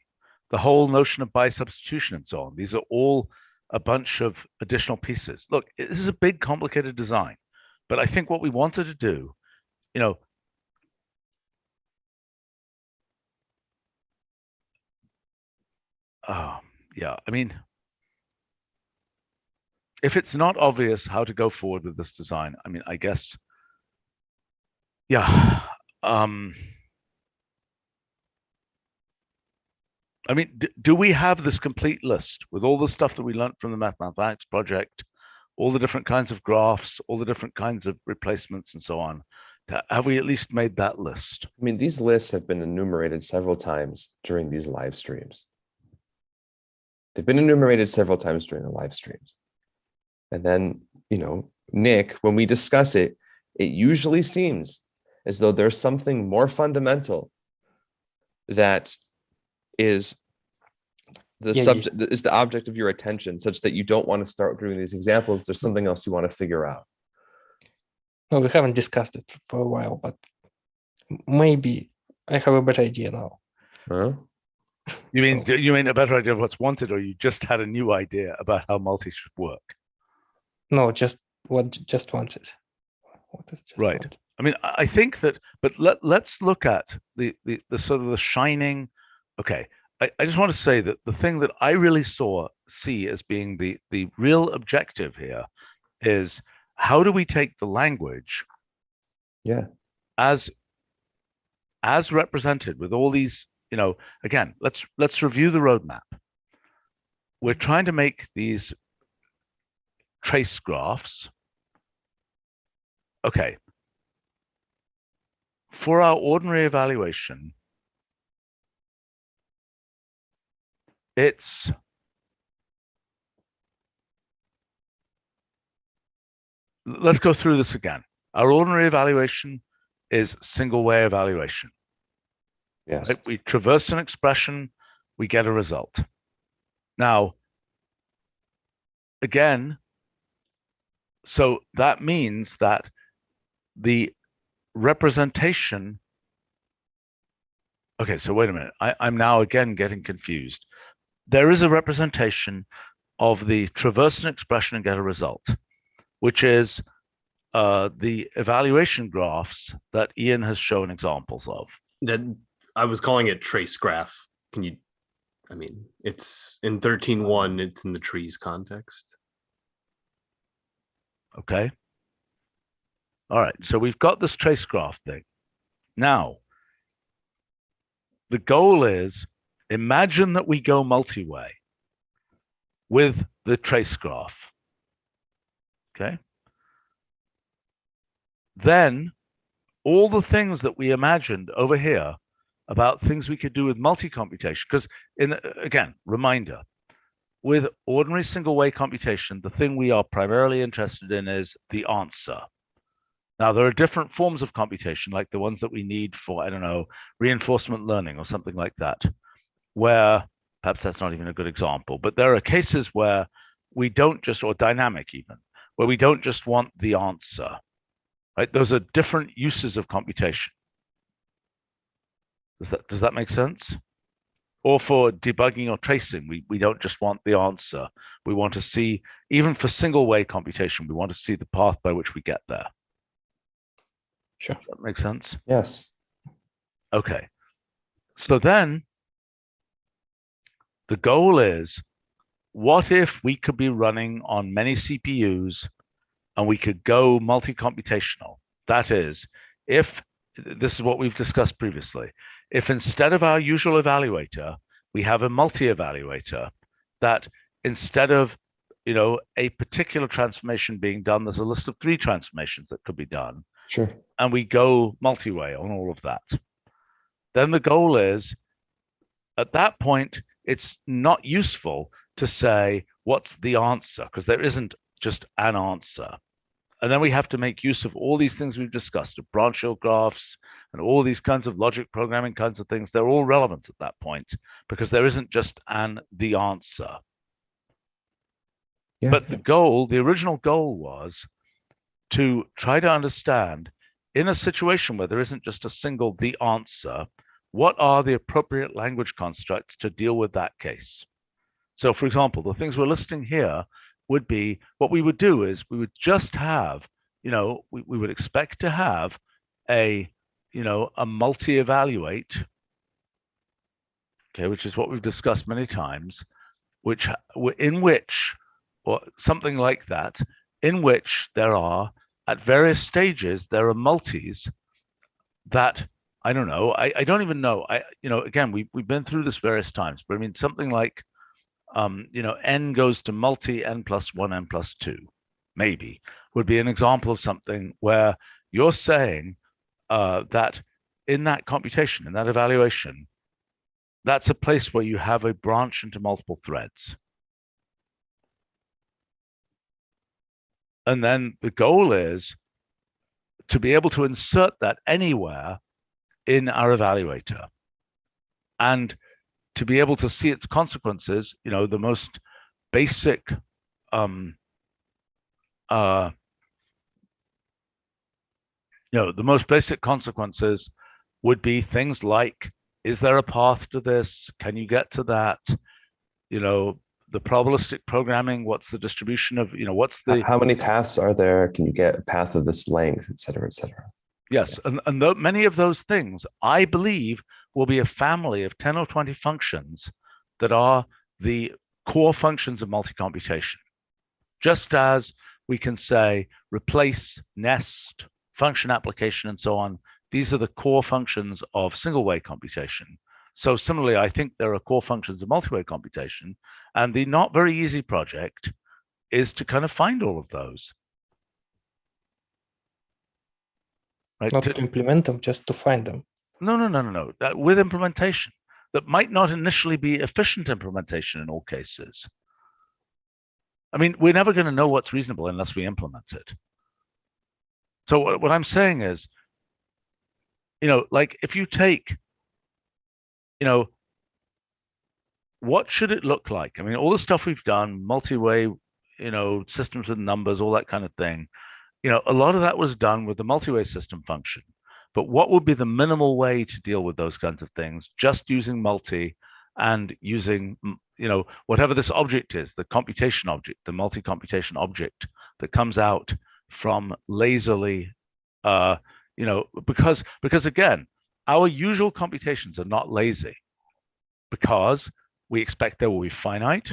the whole notion of bi-substitution and so on. These are all a bunch of additional pieces. Look, this is a big, complicated design, but I think what we wanted to do, yeah, I mean, if it's not obvious how to go forward with this design, I mean, I guess, yeah. I mean, do we have this complete list with all the stuff that we learned from the mathematics project, all the different kinds of graphs, all the different kinds of replacements and so on? Have we at least made that list? I mean, these lists have been enumerated several times during these live streams. They've been enumerated several times during the live streams. And then, Nick, when we discuss it, it usually seems as though there's something more fundamental that is the subject, is the object of your attention, such that you don't want to start doing these examples. There's something else you want to figure out. No, we haven't discussed it for a while, but maybe I have a better idea now. Huh? You mean a better idea of what's wanted, or you just had a new idea about how multi should work? No, just what just wanted. What is just right. wanted? I mean, I think that, but let's look at the sort of the shining. Okay, I just want to say that the thing that I really see as being the real objective here is, how do we take the language, as represented with all these, again, let's review the roadmap. We're trying to make these trace graphs. Okay. For our ordinary evaluation, it's let's go through this again. Our ordinary evaluation is single way evaluation. Yes. Right? We traverse an expression, we get a result. Now, again, so that means that the representation. Okay, so wait a minute. I'm now again getting confused. There is a representation of the traverse an expression and get a result, which is the evaluation graphs that Ian has shown examples of. That I was calling it trace graph. Can you? I mean, it's in 13.1. It's in the trees context. Okay. All right. So we've got this trace graph thing. Now, the goal is, imagine that we go multi-way with the trace graph. Okay. Then all the things that we imagined over here about things we could do with multi-computation, because again, reminder, with ordinary single-way computation, the thing we are primarily interested in is the answer. Now, there are different forms of computation, like the ones that we need for, I don't know, reinforcement learning or something like that, where perhaps that's not even a good example, but there are cases where we don't just, or dynamic even, where we don't just want the answer, right? Those are different uses of computation. Does that make sense? Or for debugging or tracing, we don't just want the answer. We want to see, even for single-way computation, we want to see the path by which we get there. Sure. Does that make sense? Yes. Okay. So then the goal is, what if we could be running on many CPUs and we could go multi-computational? That is, if this is what we've discussed previously, if instead of our usual evaluator, we have a multi-evaluator, that instead of, you know, a particular transformation being done, there's a list of 3 transformations that could be done. Sure. And we go multi-way on all of that. Then the goal is, at that point, it's not useful to say, what's the answer? Because there isn't just an answer. And then we have to make use of all these things we've discussed, of branchial graphs and all these kinds of logic programming kinds of things. They're all relevant at that point because there isn't just the answer. Yeah. But the goal, the original goal was to try to understand, in a situation where there isn't just a single the answer, what are the appropriate language constructs to deal with that case? So for example, the things we're listing here would be, what we would do is we would just have, you know, we would expect to have a, you know, a multi-evaluate, okay, which is what we've discussed many times, which in which, or something like that, in which there are, at various stages, there are multis that, I don't know, I don't even know, you know, again, we've been through this various times, but I mean, something like, you know, n goes to multi n plus 1, n plus 2, maybe, would be an example of something where you're saying that in that computation, in that evaluation, that's a place where you have a branch into multiple threads. And then the goal is to be able to insert that anywhere in our evaluator. And to be able to see its consequences, you know, the most basic you know, the most basic consequences would be things like, is there a path to this? Can you get to that? You know, the probabilistic programming, what's the distribution of, you know, what's the... How many paths are there? Can you get a path of this length, et cetera, et cetera? Yes, Yeah. and many of those things, I believe, will be a family of 10 or 20 functions that are the core functions of multi-computation. Just as we can say replace, nest, function application, and so on, these are the core functions of single-way computation. So similarly, I think there are core functions of multi-way computation, and the not very easy project is to kind of find all of those. Right? Not to implement them, just to find them. No. With implementation. that might not initially be efficient implementation in all cases. I mean, we're never going to know what's reasonable unless we implement it. So what I'm saying is, like if you take, what should it look like? I mean, all the stuff we've done, multi-way, systems with numbers, all that kind of thing, a lot of that was done with the multi-way system function. But what would be the minimal way to deal with those kinds of things? Just using multi and using, whatever this object is, the computation object, the multi-computation object that comes out from lazily, because again, our usual computations are not lazy because we expect they will be finite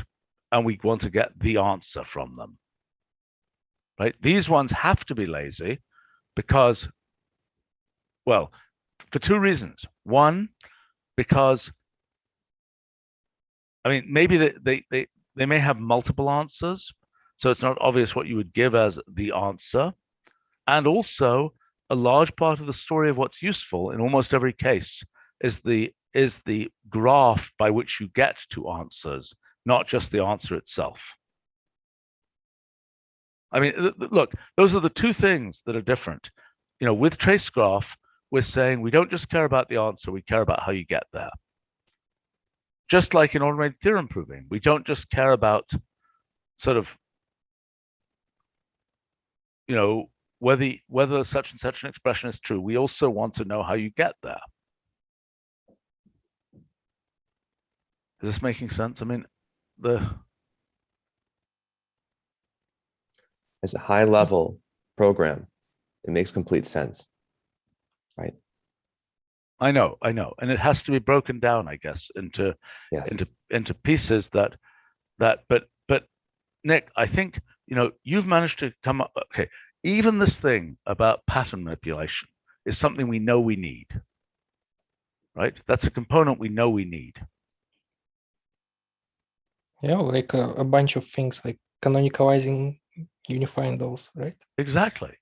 and we want to get the answer from them, right? These ones have to be lazy because, well, for two reasons. One, because, I mean, maybe they may have multiple answers, so it's not obvious what you would give as the answer. And also, a large part of the story of what's useful in almost every case is the graph by which you get to answers, not just the answer itself. I mean, look, those are the two things that are different. With trace graph, we're saying we don't just care about the answer, we care about how you get there. Just like in automated theorem proving, we don't just care about sort of, whether such and such an expression is true. We also want to know how you get there. Is this making sense? I mean, as a high level program, it makes complete sense, right? I know, and it has to be broken down, I guess, into pieces that. But Nick, I think you've managed to come up. Okay, even this thing about pattern manipulation is something we know we need, right? That's a component we know we need. Yeah, like a bunch of things like canonicalizing, unifying those, right? Exactly.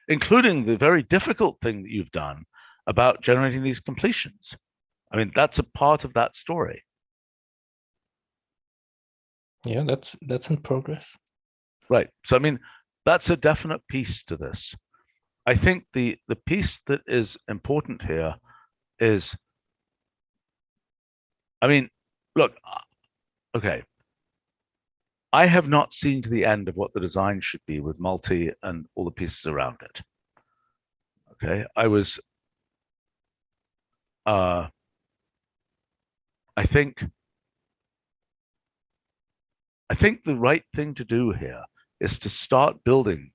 Including the very difficult thing that you've done about generating these completions. I mean, that's a part of that story. Yeah, that's in progress. Right. So I mean, that's a definite piece to this. I think the piece that is important here is, I mean, look, okay. I have not seen to the end of what the design should be with multi and all the pieces around it. Okay, I think the right thing to do here is to start building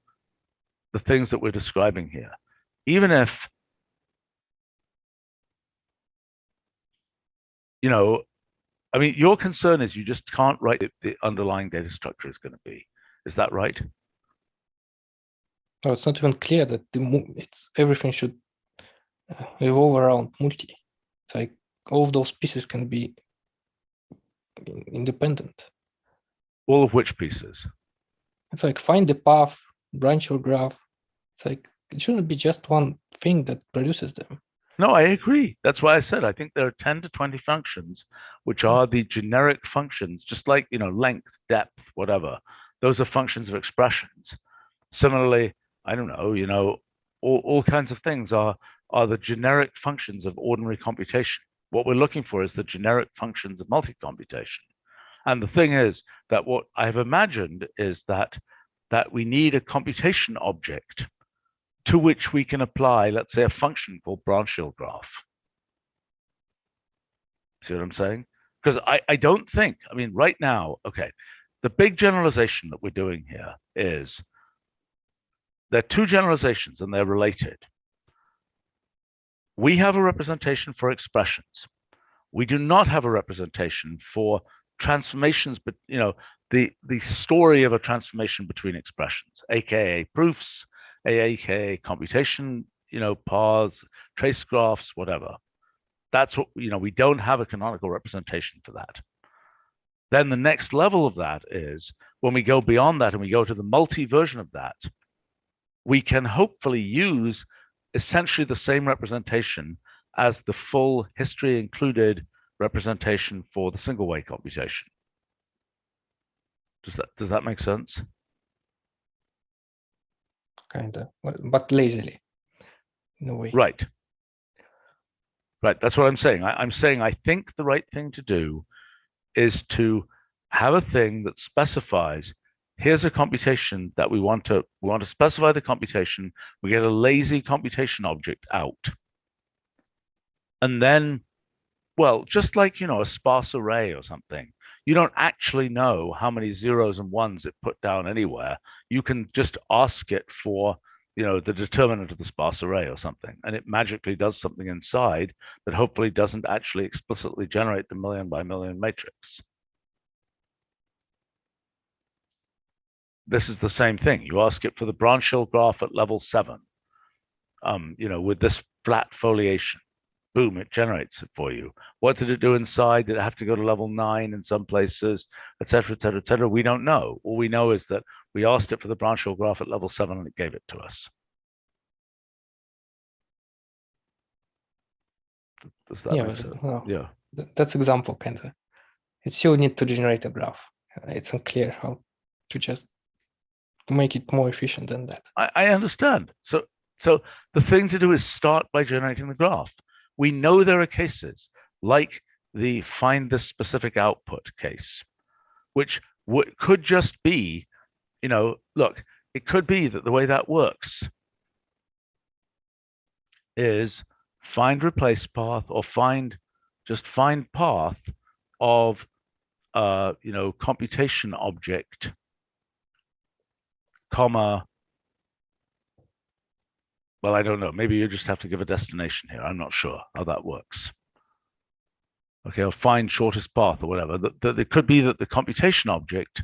the things that we're describing here, even if, I mean, your concern is you just can't write the underlying data structure is going to be. Is that right? No, it's not even clear that everything should revolve around multi. It's like all of those pieces can be independent. All of which pieces? It's like find the path, branch your graph. It's like it shouldn't be just one thing that produces them. No, I agree. That's why I said I think there are 10 to 20 functions, which are the generic functions, just like, length, depth, whatever. Those are functions of expressions. Similarly, I don't know, all kinds of things are the generic functions of ordinary computation. What we're looking for is the generic functions of multicomputation. And the thing is that what I've imagined is that we need a computation object to which we can apply, let's say, a function called branchial graph. See what I'm saying? Because I don't think, I mean, right now, okay, the big generalization that we're doing here is there are two generalizations and they're related. We have a representation for expressions. We do not have a representation for transformations, but the story of a transformation between expressions, aka proofs, aka computation, paths, trace graphs, whatever. That's what, we don't have a canonical representation for that. Then the next level of that is when we go beyond that and we go to the multi version of that, we can hopefully use essentially the same representation as the full history included representation for the single way computation. Does that make sense? Kind of, but lazily, in a way. Right. Right. That's what I'm saying. I'm saying I think the right thing to do is to have a thing that specifies, here's a computation that we want to specify the computation. We get a lazy computation object out. And then, well, just like, a sparse array or something, you don't actually know how many zeros and ones it put down anywhere. You can just ask it for, the determinant of the sparse array or something, and it magically does something inside that hopefully doesn't actually explicitly generate the million by million matrix. This is the same thing. You ask it for the branch hill graph at level 7, with this flat foliation. Boom, it generates it for you. What did it do inside? Did it have to go to level 9 in some places, et cetera, et cetera, et cetera? We don't know. All we know is that we asked it for the branch hill graph at level 7 and it gave it to us. Does that make sense? No, yeah. That's example, kind of. It still need to generate a graph. It's unclear how to just make it more efficient than that. I understand. So the thing to do is start by generating the graph. We know there are cases like the find this specific output case, which could just be, look, it could be that the way that works is find replace path or find path of, computation object, comma, well, I don't know. Maybe you just have to give a destination here. I'm not sure how that works. Okay, or find shortest path or whatever. It could be that the computation object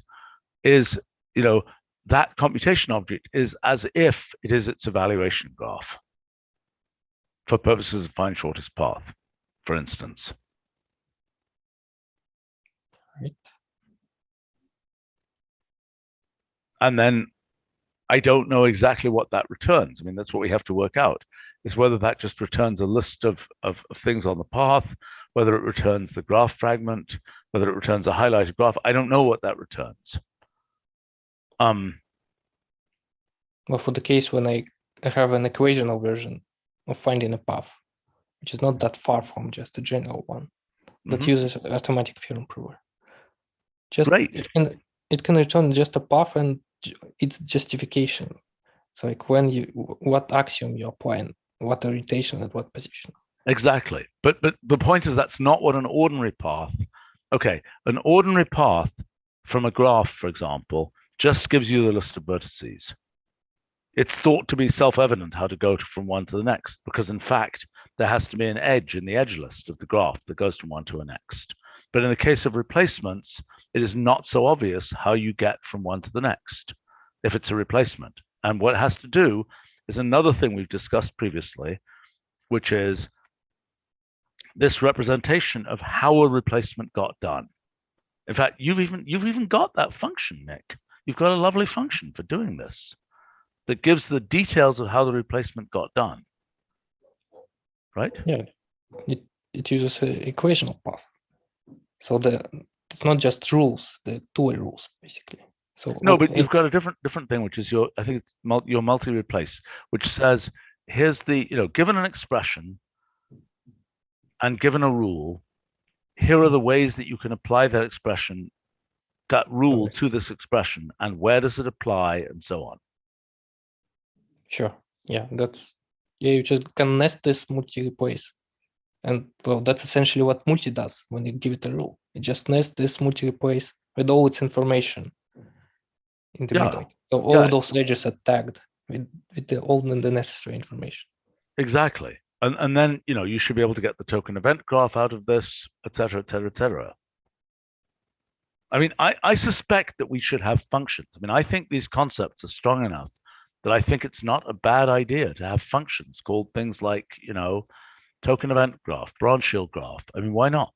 is, that computation object is as if it is its evaluation graph for purposes of find shortest path, for instance. Right. And then I don't know exactly what that returns. I mean, that's what we have to work out, is whether that just returns a list of things on the path, whether it returns the graph fragment, whether it returns a highlighted graph. I don't know what that returns. Well, for the case when I have an equational version of finding a path, which is not that far from just a general one that uses automatic theorem prover. Just Right. It can return just a path and its justification. It's like what axiom you're applying, what orientation at what position. Exactly. But the point is that's not what an ordinary path. Okay, an ordinary path from a graph, for example, just gives you the list of vertices. It's thought to be self-evident how to go from one to the next, because in fact, there has to be an edge in the edge list of the graph that goes from one to the next. But in the case of replacements, it is not so obvious how you get from one to the next if it's a replacement. And what it has to do is another thing we've discussed previously, which is this representation of how a replacement got done. In fact, you've even got that function, Nick. You've got a lovely function for doing this that gives the details of how the replacement got done. Right? Yeah, it uses an equational path. So it's not just rules, the two-way rules, basically. So no, but you've got a different thing, which is your multi-replace, which says, here's the, given an expression and given a rule, here are the ways that you can apply that expression, that rule to this expression, and where does it apply, and so on. Sure. Yeah, you just can nest this multi-replace. And well, that's essentially what multi does when you give it a rule. It just nests this multi-replace with all its information in the middle. So all of those edges are tagged with all the necessary information. Exactly. And then, you should be able to get the token event graph out of this, et cetera, et cetera, et cetera. I mean, I suspect that we should have functions. I mean, I think these concepts are strong enough that I think it's not a bad idea to have functions called things like, token event graph, branch hill graph. I mean, why not?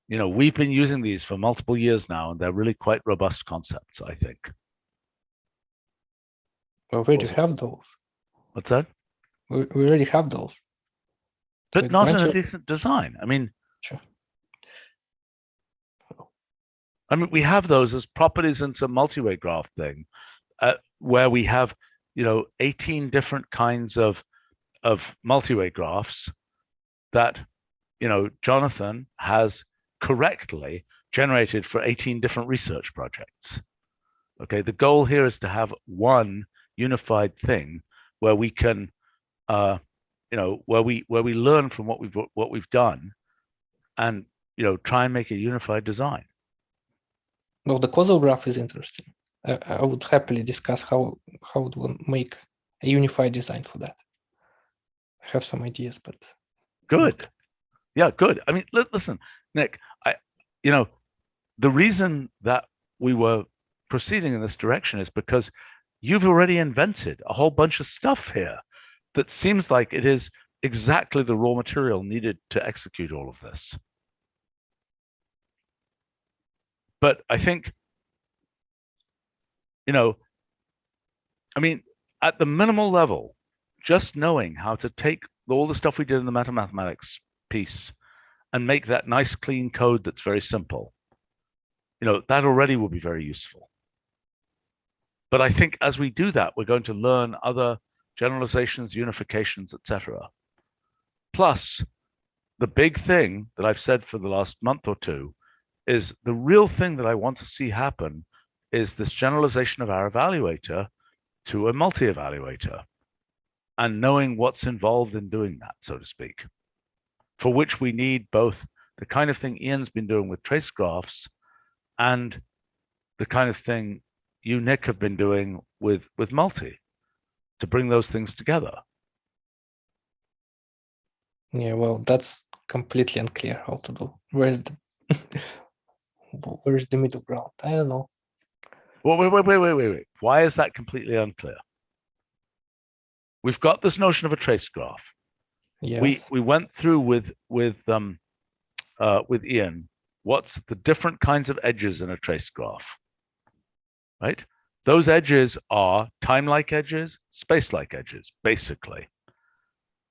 We've been using these for multiple years now, and they're really quite robust concepts, I think. We already have those. What's that? We already have those. But Like not in a decent design. I mean, sure. I mean, we have those as properties into multi-way graph thing, where we have, 18 different kinds of multi-way graphs that, Jonathan has correctly generated for 18 different research projects. Okay, the goal here is to have one unified thing where we can, where we learn from what we've done, and try and make a unified design. Well, the causal graph is interesting. I would happily discuss how would one make a unified design for that. I have some ideas, but good. Yeah, good. I mean, listen, Nick, the reason that we were proceeding in this direction is because you've already invented a whole bunch of stuff here that seems like it is exactly the raw material needed to execute all of this. But I think, I mean, at the minimal level, just knowing how to take all the stuff we did in the mathematics piece and make that nice, clean code that's very simple, that already will be very useful. But I think as we do that, we're going to learn other generalizations, unifications, etc. Plus, the big thing that I've said for the last month or two is the real thing that I want to see happen is this generalization of our evaluator to a multi-evaluator, and knowing what's involved in doing that, so to speak, for which we need both the kind of thing Ian's been doing with trace graphs and the kind of thing you, Nick, have been doing with multi, to bring those things together. Yeah, well, that's completely unclear how to do. Where's the middle ground? I don't know. Well, wait. Why is that completely unclear? We've got this notion of a trace graph. Yes. We went through with Ian what's the different kinds of edges in a trace graph, right? Those edges are time-like edges, space-like edges, basically.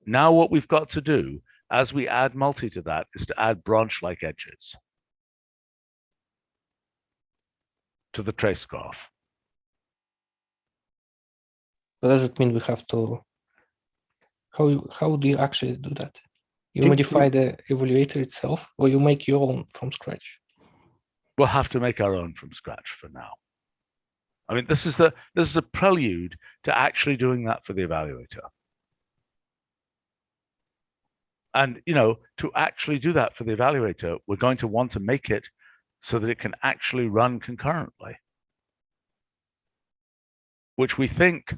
Now what we've got to do as we add multi to that is to add branch-like edges to the trace graph. But does it mean we have to? How do you actually do that? You modify the evaluator itself, or you make your own from scratch? We'll have to make our own from scratch for now. I mean, this is a prelude to actually doing that for the evaluator. And to actually do that for the evaluator, we're going to want to make it so that it can actually run concurrently, which we think,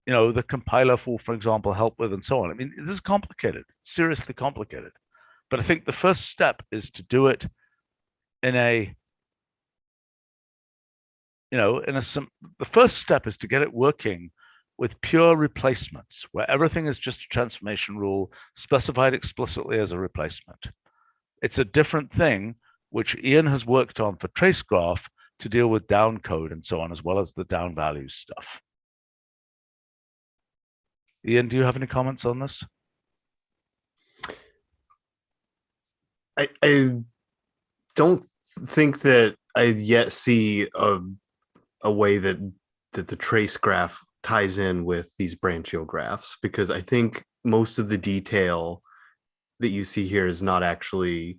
the compiler will, for example, help with, and so on. I mean, this is complicated, seriously complicated. But I think the first step is to do it in a, the first step is to get it working with pure replacements, where everything is just a transformation rule specified explicitly as a replacement. It's a different thing, which Ian has worked on for trace graph to deal with down code and so on, as well as the down values stuff. Ian, do you have any comments on this? I don't think that I yet see a way that the trace graph ties in with these branchial graphs, because I think most of the detail that you see here is not actually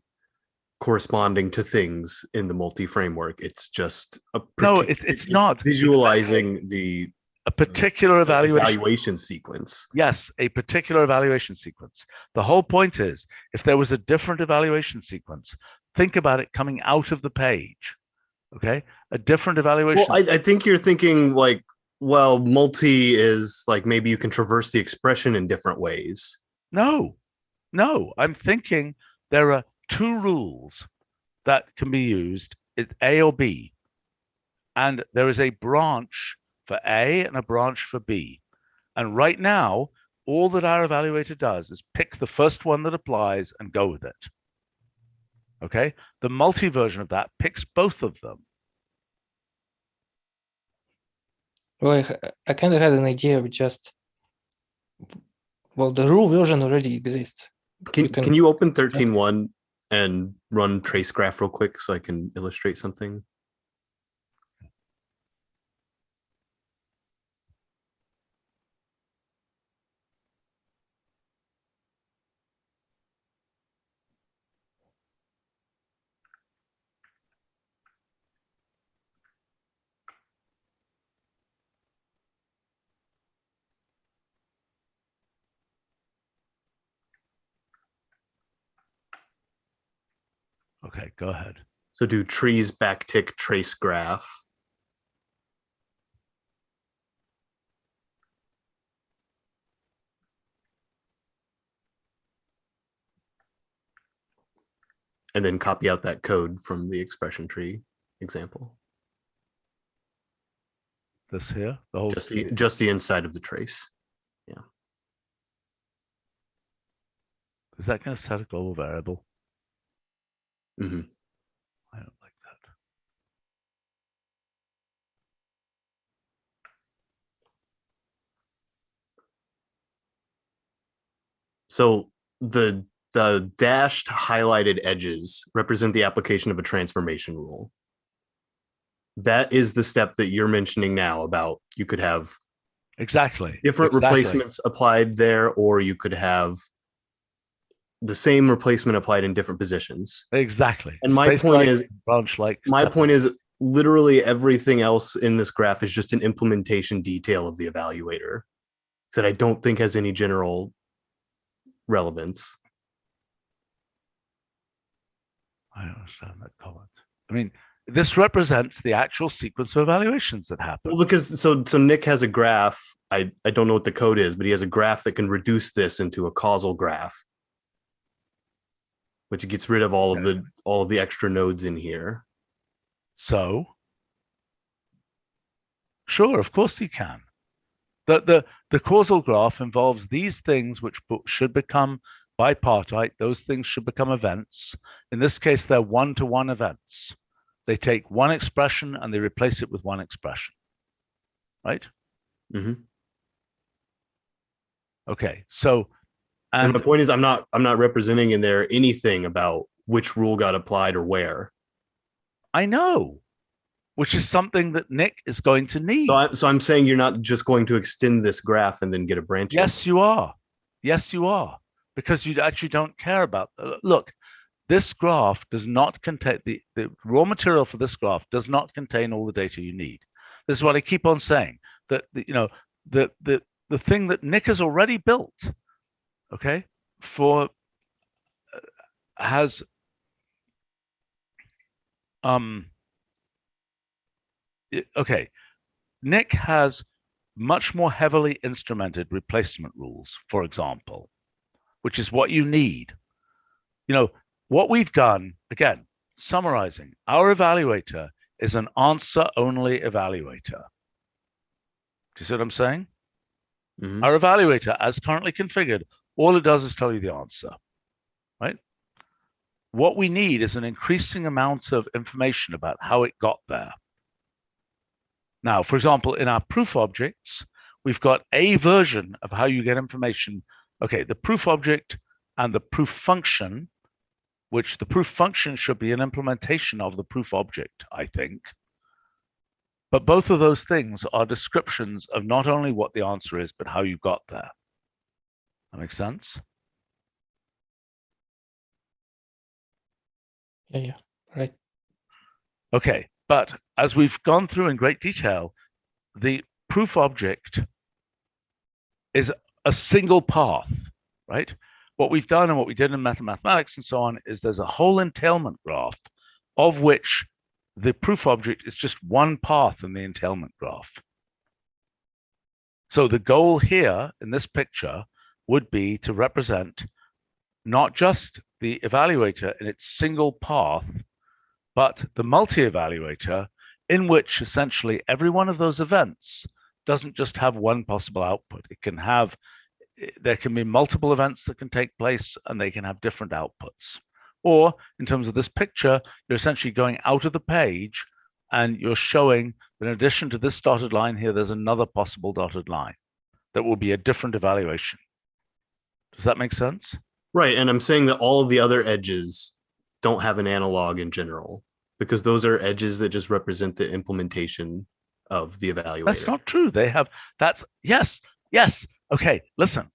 corresponding to things in the multi-framework. It's just it's not visualizing a particular evaluation sequence. Yes, a particular evaluation sequence. The whole point is, if there was a different evaluation sequence, think about it coming out of the page. Okay, a different evaluation. Well, I think you're thinking like, well, multi is like maybe you can traverse the expression in different ways. No, I'm thinking there are two rules that can be used, A or B, and there is a branch for A and a branch for B. And right now, all that our evaluator does is pick the first one that applies and go with it. Okay, the multi version of that picks both of them. Well, I kind of had an idea of just, well, the rule version already exists. Can you open 13.1 and run trace graph real quick so I can illustrate something. Okay, go ahead. So do trees backtick trace graph. And then copy out that code from the expression tree example. This here, the whole Just the inside of the trace. is that going to set a global variable? Mm-hmm. I don't like that. So the dashed highlighted edges represent the application of a transformation rule. That is the step that you're mentioning now about you could have Exactly. different replacements applied there, or you could have the same replacement applied in different positions. Exactly. And my point is, branch like my point is literally everything else in this graph is just an implementation detail of the evaluator that I don't think has any general relevance. I don't understand that comment. I mean, this represents the actual sequence of evaluations that happen. Well, because so Nick has a graph. I don't know what the code is, but he has a graph that can reduce this into a causal graph, which gets rid of all of the extra nodes in here. So, sure, of course you can. The causal graph involves these things which should become bipartite. Those things should become events. In this case, they're one-to-one events. They take one expression and they replace it with one expression, right? Mm-hmm. Okay, so and my point is, I'm not representing in there anything about which rule got applied or where. I know, which is something that Nick is going to need. So I'm saying you're not just going to extend this graph and then get a branch. Yes, you are. Yes, you are, because you actually don't care about. Look, this graph does not contain the raw material for this graph does not contain all the data you need. This is what I keep on saying, that the thing that Nick has already built, okay, has okay, Nick has much more heavily instrumented replacement rules, for example, which is what you need. What we've done, again, summarizing, our evaluator is an answer-only evaluator. Do you see what I'm saying? Mm-hmm. Our evaluator, as currently configured, all it does is tell you the answer, right? What we need is an increasing amount of information about how it got there. Now, for example, in our proof objects, we've got a version of how you get information. Okay, the proof object and the proof function, which the proof function should be an implementation of the proof object, I think. But both of those things are descriptions of not only what the answer is, but how you got there. That makes sense? Yeah, right. Okay, but as we've gone through in great detail, the proof object is a single path, right? What we've done and what we did in mathematics and so on is there's a whole entailment graph of which the proof object is just one path in the entailment graph. So the goal here in this picture would be to represent not just the evaluator in its single path, but the multi-evaluator in which essentially every one of those events doesn't just have one possible output. There can be multiple events that can take place and they can have different outputs. Or in terms of this picture, you're essentially going out of the page and you're showing that in addition to this dotted line here, there's another possible dotted line that will be a different evaluation. Does that make sense? Right. And I'm saying that all of the other edges don't have an analog in general, because those are edges that just represent the implementation of the evaluator. That's not true. They have, yes. Okay, listen.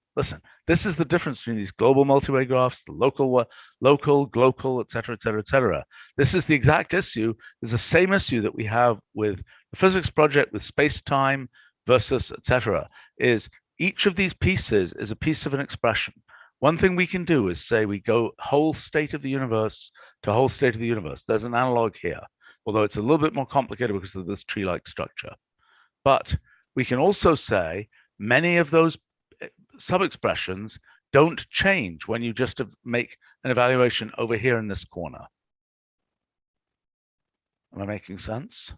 This is the difference between these global multi-way graphs, the local, global, et cetera. This is the exact issue. It's the same issue that we have with the physics project with space-time versus et cetera, is each of these pieces is a piece of an expression. One thing we can do is say we go whole state of the universe to whole state of the universe. There's an analog here, although it's a little bit more complicated because of this tree-like structure. But we can also say many of those sub-expressions don't change when you just make an evaluation over here in this corner. Am I making sense?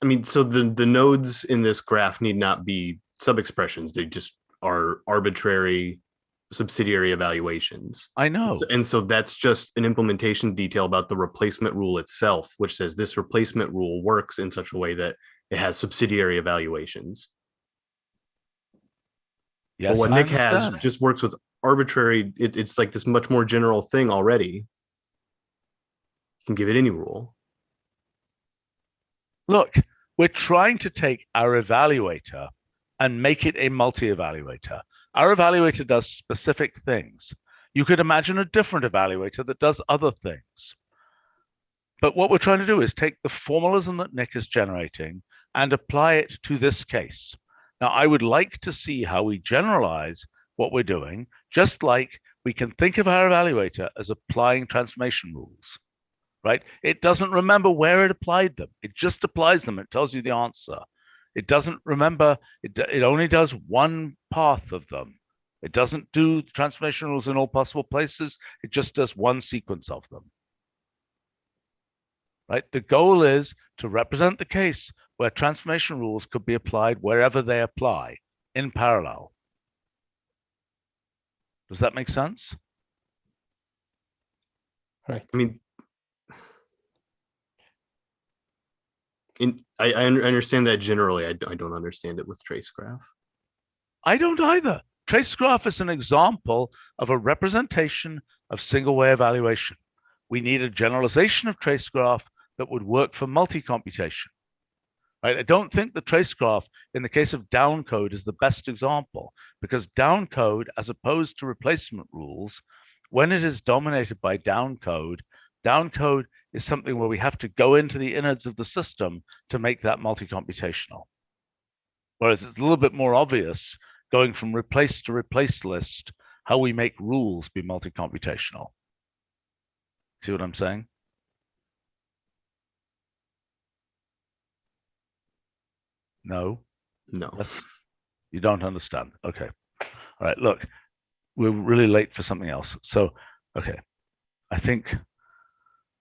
I mean, so the nodes in this graph need not be sub-expressions. They just are arbitrary subsidiary evaluations. I know. And so that's just an implementation detail about the replacement rule itself, which says this replacement rule works in such a way that it has subsidiary evaluations. Yes, but what I Nick has understand. just works with arbitrary. It's like this much more general thing already. You can give it any rule. Look, we're trying to take our evaluator and make it a multi-evaluator. Our evaluator does specific things. You could imagine a different evaluator that does other things. But what we're trying to do is take the formalism that Nick is generating and apply it to this case. Now, I would like to see how we generalize what we're doing, just like we can think of our evaluator as applying transformation rules, right? It doesn't remember where it applied them. It just applies them. It tells you the answer. It doesn't remember, it only does one path of them. It doesn't do transformation rules in all possible places. It just does one sequence of them. Right? The goal is to represent the case where transformation rules could be applied wherever they apply in parallel. Does that make sense? Right. I mean, I understand that generally. I don't understand it with trace graph. I don't either. Trace graph is an example of a representation of single way evaluation. We need a generalization of trace graph that would work for multi-computation. Right? I don't think the trace graph in the case of downcode is the best example, because downcode, as opposed to replacement rules, when it is dominated by downcode is something where we have to go into the innards of the system to make that multi-computational. Whereas it's a little bit more obvious going from replace to replace list, how we make rules be multi-computational. See what I'm saying? No? No. You don't understand. Okay. All right, look, we're really late for something else. So, okay, I think.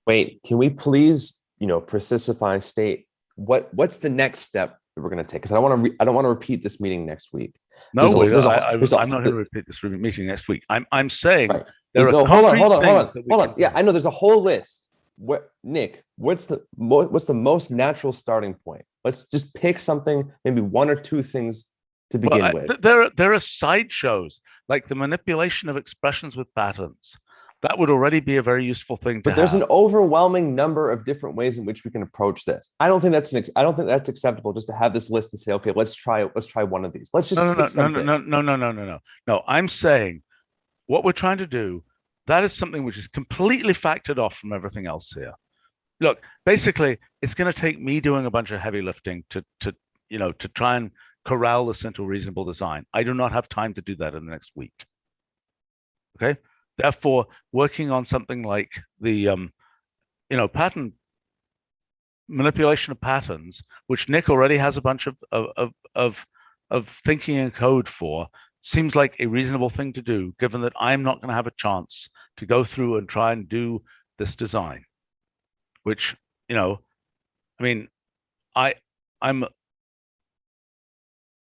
Wait, can we please, precisify state what's the next step that we're going to take? Because I don't want to repeat this meeting next week. No, I'm not going to repeat this meeting next week. I'm saying right. there are hold on. Yeah, Yeah, I know there's a whole list. Nick, what's the most natural starting point? Let's just pick something, maybe one or two things to begin with. There are sideshows like the manipulation of expressions with patterns. That would already be a very useful thing. But there's an overwhelming number of different ways in which we can approach this. I don't think that's acceptable just to have this list and say, okay, let's try one of these. Let's just No. I'm saying what we're trying to do, that is something which is completely factored off from everything else here. Look, basically, it's going to take me doing a bunch of heavy lifting to try and corral this into a reasonable design. I do not have time to do that in the next week. Okay. Therefore, working on something like the, pattern manipulation of patterns, which Nick already has a bunch of thinking and code for, seems like a reasonable thing to do, given that I'm not going to have a chance to go through and try and do this design. Which, I'm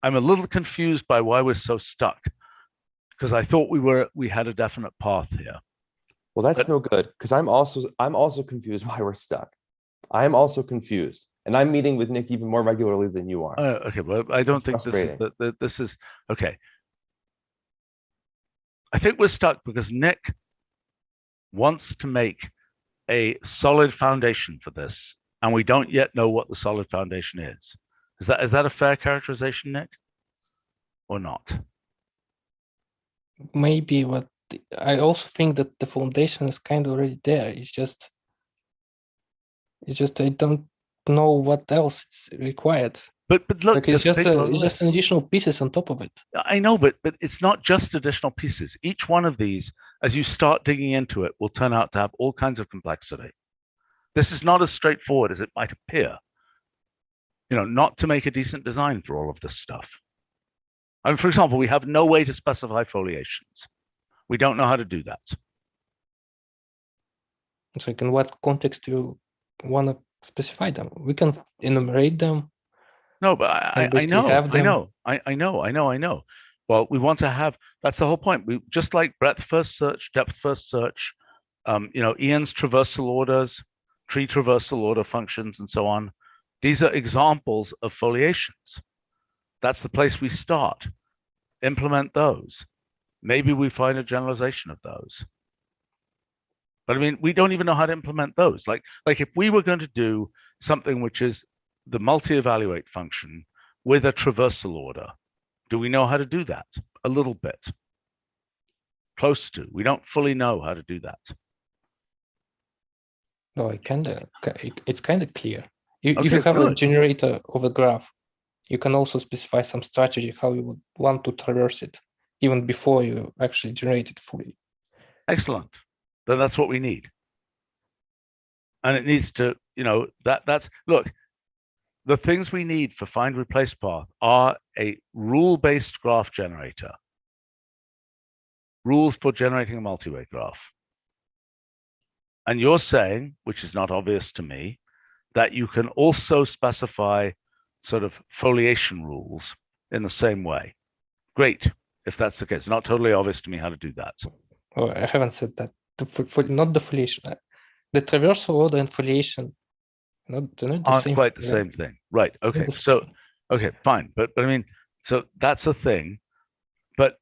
a little confused by why we're so stuck, because I thought we had a definite path here. Well, that's no good, because I'm also confused why we're stuck. I'm also confused, and I'm meeting with Nick even more regularly than you are. Okay, but I don't think this is okay. I think we're stuck because Nick wants to make a solid foundation for this, and we don't yet know what the solid foundation is. Is that a fair characterization, Nick, or not? Maybe, but I also think that the foundation is kind of already there. It's just I don't know what else is required. But look, Like it's just take a it's just an list. additional pieces on top of it. I know, but it's not just additional pieces. Each one of these, as you start digging into it, will turn out to have all kinds of complexity. This is not as straightforward as it might appear. You know, not to make a decent design for all of this stuff. I mean, for example, we have no way to specify foliations. We don't know how to do that. So like in what context do you want to specify them? We can enumerate them. No, but I know. Well, we want to have, that's the whole point. We just like breadth first search, depth first search, Ian's traversal orders, tree traversal order functions, and so on. These are examples of foliations. That's the place we start. Implement those. Maybe we find a generalization of those. But I mean, we don't even know how to implement those. Like if we were going to do something which is the multi-evaluate function with a traversal order, do we know how to do that? A little bit. Close to. We don't fully know how to do that. No, it's kind of clear. If Okay, you have a good. generator of a graph, you can also specify some strategy how you would want to traverse it, even before you actually generate it fully. Excellent. Then that's what we need. And it needs to, that's, look, the things we need for find replace path are a rule-based graph generator. Rules for generating a multi-way graph. And you're saying, which is not obvious to me, that you can also specify sort of foliation rules in the same way. Great, if that's the case. It's not totally obvious to me how to do that. Oh, I haven't said that. Not the foliation. The traversal order and foliation, they're not the Aren't same. quite the same thing. Right. Okay. So, okay, fine. But I mean, so that's a thing. But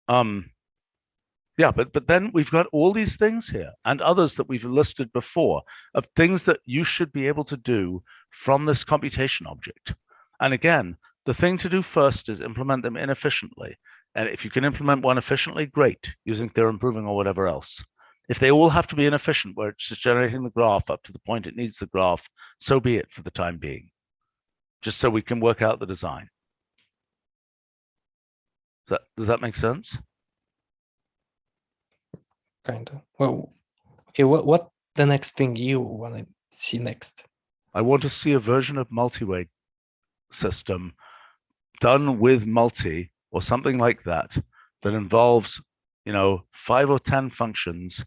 yeah, but then we've got all these things here and others that we've listed before of things that you should be able to do from this computation object. And again, the thing to do first is implement them inefficiently. And if you can implement one efficiently, great, using theorem proving or whatever else. If they all have to be inefficient, where it's just generating the graph up to the point it needs the graph, so be it for the time being, just so we can work out the design. Does that make sense? Kind of. Well, okay, what the next thing you want to see next? I want to see a version of Multiway System done with multi or something like that, that involves, 5 or 10 functions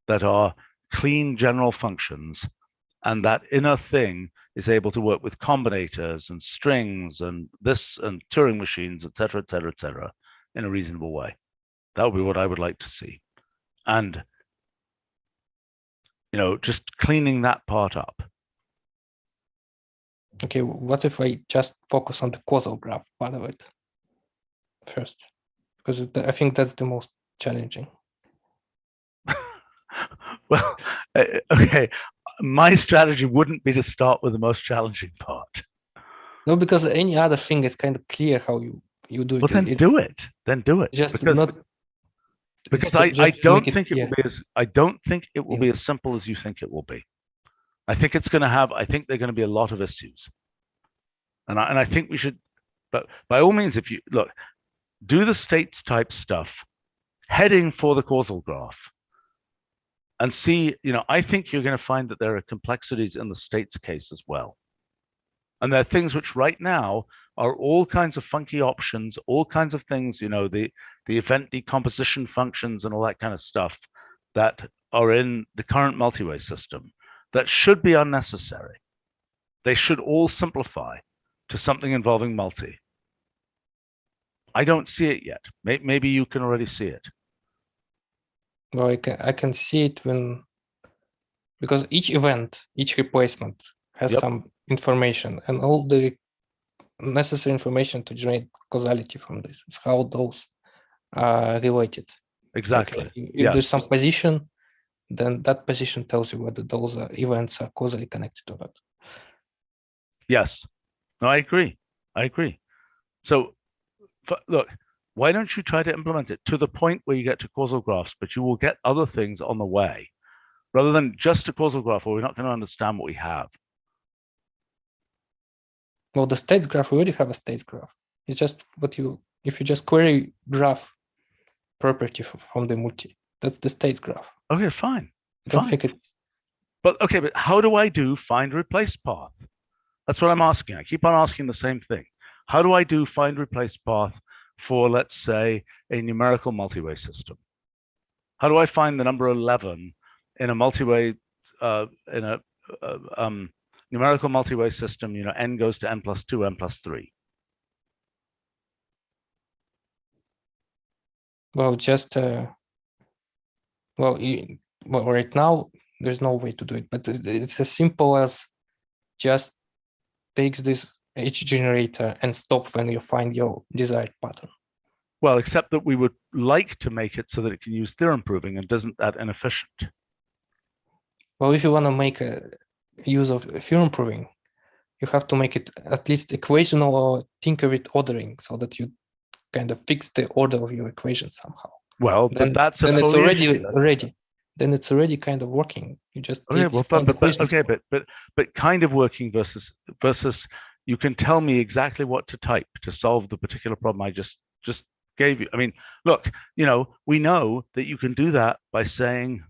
that are clean general functions, and that inner thing is able to work with combinators and strings and this and Turing machines, et cetera, in a reasonable way. That would be what I would like to see. And, just cleaning that part up. Okay, what if I just focus on the causal graph part of it first? Because I think that's the most challenging. Well, okay, my strategy wouldn't be to start with the most challenging part. No, because any other thing is kind of clear how you do it. Well, then do it. Then do it. Just because not because just I don't make it think it will clear. be as as simple as you think it will be. I think it's going to have. I think there are going to be a lot of issues, and I think we should. But by all means, if you look, do the states type stuff, heading for the causal graph, and see. I think you're going to find that there are complexities in the states case as well, and there are things which right now are all kinds of funky options, all kinds of things. The event decomposition functions and all that kind of stuff that are in the current multi-way system that should be unnecessary. They should all simplify to something involving multi. I don't see it yet. Maybe you can already see it. Well, I can see it because each event, each replacement has Yep. some information, and all the necessary information to generate causality from this. It's how those are related. Exactly. Like, if Yes. there's some position, then that position tells you whether those events are causally connected or not. Yes. No, I agree. I agree. So look, why don't you try to implement it to the point where you get to causal graphs, but you will get other things on the way, rather than just a causal graph where we're not going to understand what we have. Well, the states graph, we already have a states graph. It's just if you just query graph property from the multi, that's the states graph. Okay, fine. I don't Fine. think it's, But okay, but how do I do find replace path? That's what I'm asking. I keep on asking the same thing. How do I do find replace path for, let's say, a numerical multi-way system? How do I find the number 11 in a multi-way, in a numerical multi-way system? You know, n goes to n plus 2, n plus 3. well, just right now there's no way to do it, but it's as simple as just takes this H generator and stop when you find your desired pattern. Well, except that we would like to make it so that it can use theorem proving, and isn't that inefficient? Well, if you want to make a use of theorem proving, you have to make it at least equational or think of it ordering, so that you kind of fix the order of your equation somehow. Well, Then, but that's then a it's foliation. already. Then it's already kind of working. You just Okay, take well, find but equation. okay, but kind of working versus you can tell me exactly what to type to solve the particular problem I just gave you. I mean, look, you know, we know that you can do that by saying,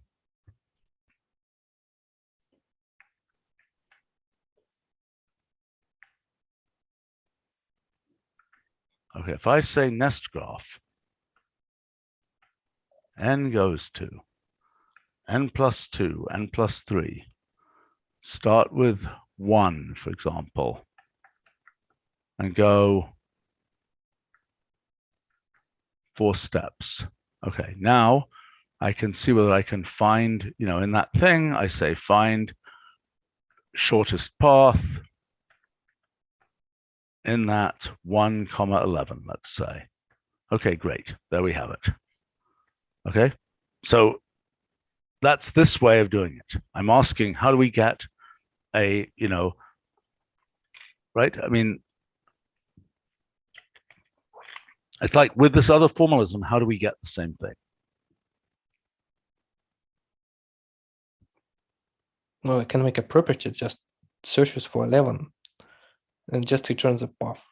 okay, if I say nest graph, n goes to n plus 2, n plus 3, start with 1, for example, and go 4 steps. Okay, now I can see whether I can find, you know, in that thing, I say find shortest path in that 1, 11, let's say. Okay, great. There we have it. Okay, so that's this way of doing it. I'm asking, how do we get a, you know, right? I mean, it's like with this other formalism, how do we get the same thing? Well, I can make a property that just searches for 11 and just returns a path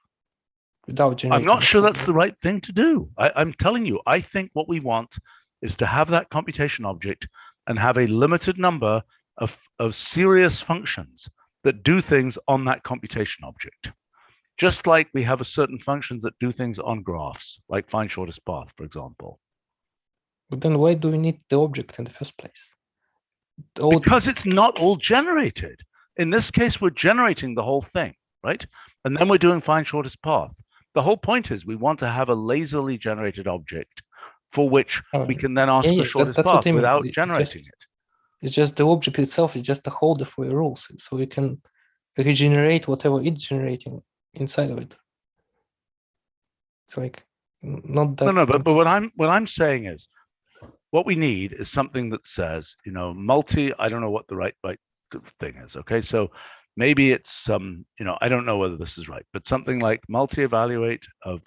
without I'm generating. not sure that's the right thing to do. I'm telling you, I think what we want is to have that computation object and have a limited number of serious functions that do things on that computation object. Just like we have a certain functions that do things on graphs, like find shortest path, for example. But then why do we need the object in the first place? Because it's not all generated. In this case, we're generating the whole thing, right? And then we're doing find shortest path. The whole point is we want to have a lazily generated object for which we can then ask the shortest path without generating it. It's just the object itself is just a holder for your rules. So you can regenerate whatever it's generating inside of it. It's like not that. No, but what I'm saying is, what we need is something that says, you know, multi. I don't know what the right thing is. Okay, so maybe it's you know, I don't know whether this is right, but something like multi-evaluate of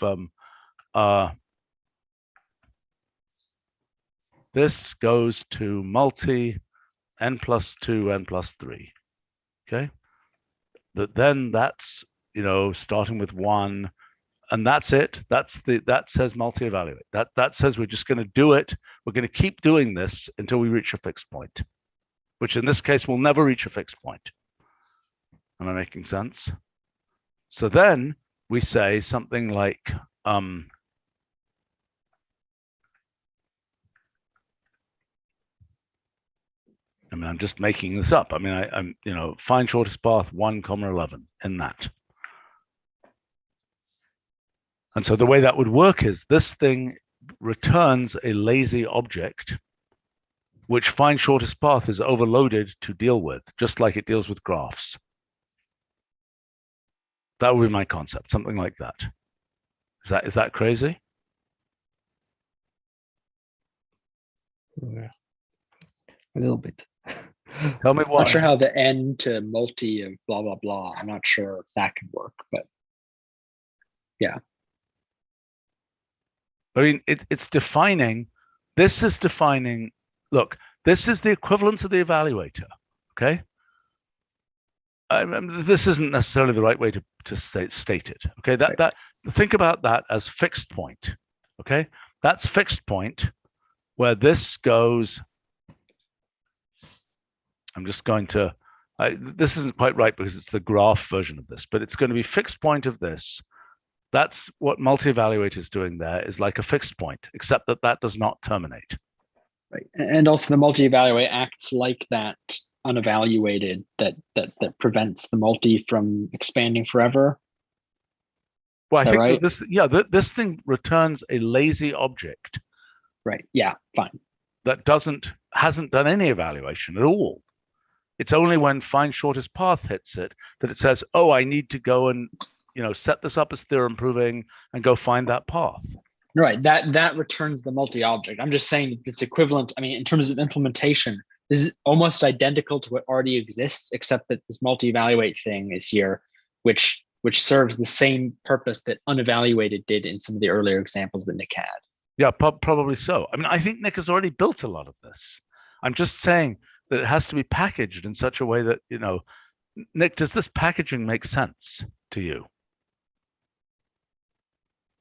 this goes to multi n plus 2, n plus 3. Okay, then that's, you know, starting with 1. And that's it. That says multi-evaluate. That says we're just going to do it. We're going to keep doing this until we reach a fixed point, which in this case will never reach a fixed point. Am I making sense? So then we say something like, I mean, I'm just making this up. I mean, I'm, you know, find shortest path 1, 11 in that. And so the way that would work is this thing returns a lazy object, which find shortest path is overloaded to deal with, just like it deals with graphs. That would be my concept, something like that. Is that crazy? Yeah. A little bit. Tell me I'm why. not sure how the n to multi of blah blah blah. I'm not sure if that can work, but I mean, it's defining. This is defining. Look, this is the equivalent of the evaluator. Okay. This isn't necessarily the right way to state it. Okay. That think about that as fixed point. Okay. That's fixed point where this goes. I'm just going to. This isn't quite right because it's the graph version of this, but it's going to be fixed point of this. That's what multi-evaluator is doing there, is like a fixed point, except that that does not terminate. right. And also the multi-evaluate acts like that unevaluated that prevents the multi from expanding forever. Well, I think right? This thing returns a lazy object. Right. Yeah, fine. That hasn't done any evaluation at all. It's only when find shortest path hits it that it says, oh, I need to go and set this up as theorem proving and go find that path. Right. That returns the multi-object. I'm just saying it's equivalent. I mean, in terms of implementation, this is almost identical to what already exists, except that this multi-evaluate thing is here, which serves the same purpose that unevaluated did in some of the earlier examples that Nick had. Yeah, probably so. I mean, I think Nick has already built a lot of this. I'm just saying that it has to be packaged in such a way that, Nick, does this packaging make sense to you?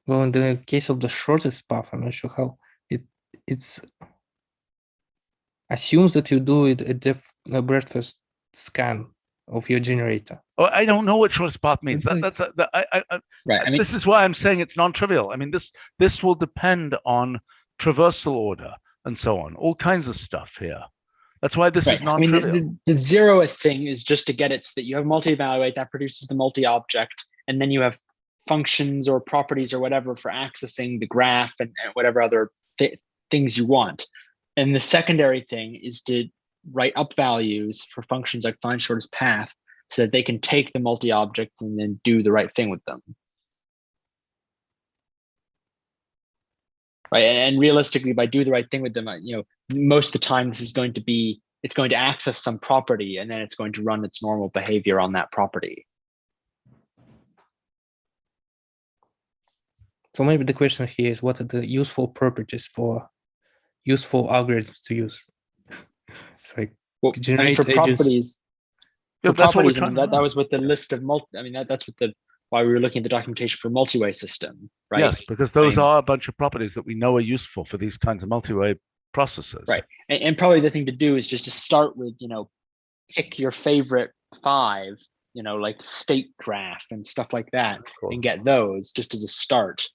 Well, in the case of the shortest path, I'm not sure how it's assumes that you do it a breadth first scan of your generator. Oh, I don't know what shortest path means. Right. Right. I mean, this is why I'm saying it's non-trivial. I mean, this will depend on traversal order and so on, all kinds of stuff here. That's why this is non-trivial. I mean, the zeroth thing is just to get it so that you have multi-evaluate that produces the multi-object, and then you have functions or properties or whatever for accessing the graph and whatever other things you want. And the secondary thing is to write up values for functions like find shortest path so that they can take the multi-objects and then do the right thing with them. Right. And realistically, by do the right thing with them, most of the time this is going to be, it's going to access some property and then it's going to run its normal behavior on that property. So maybe the question here is, what are the useful properties for useful algorithms to use? It's like generate for properties. Yeah, For that's what we're properties, trying to that do. was with the list of that's what why we were looking at the documentation for multi-way system, right? Yes, because those are a bunch of properties that we know are useful for these kinds of multi-way processes. Right. And probably the thing to do is just to start with, pick your favorite 5, like state graph and stuff like that, and get those just as a start.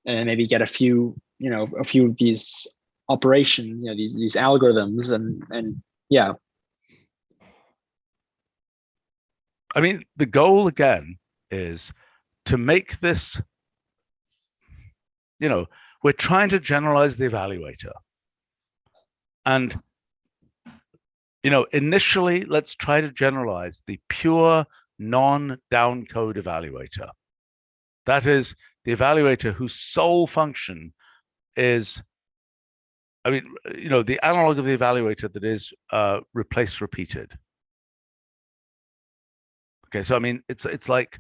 And maybe get a few of these operations, these algorithms and yeah. I mean, the goal again is to make this, we're trying to generalize the evaluator. And, initially, let's try to generalize the pure non-downcode evaluator. That is the evaluator whose sole function is, the analog of the evaluator that is replace repeated. Okay, so I mean, it's like,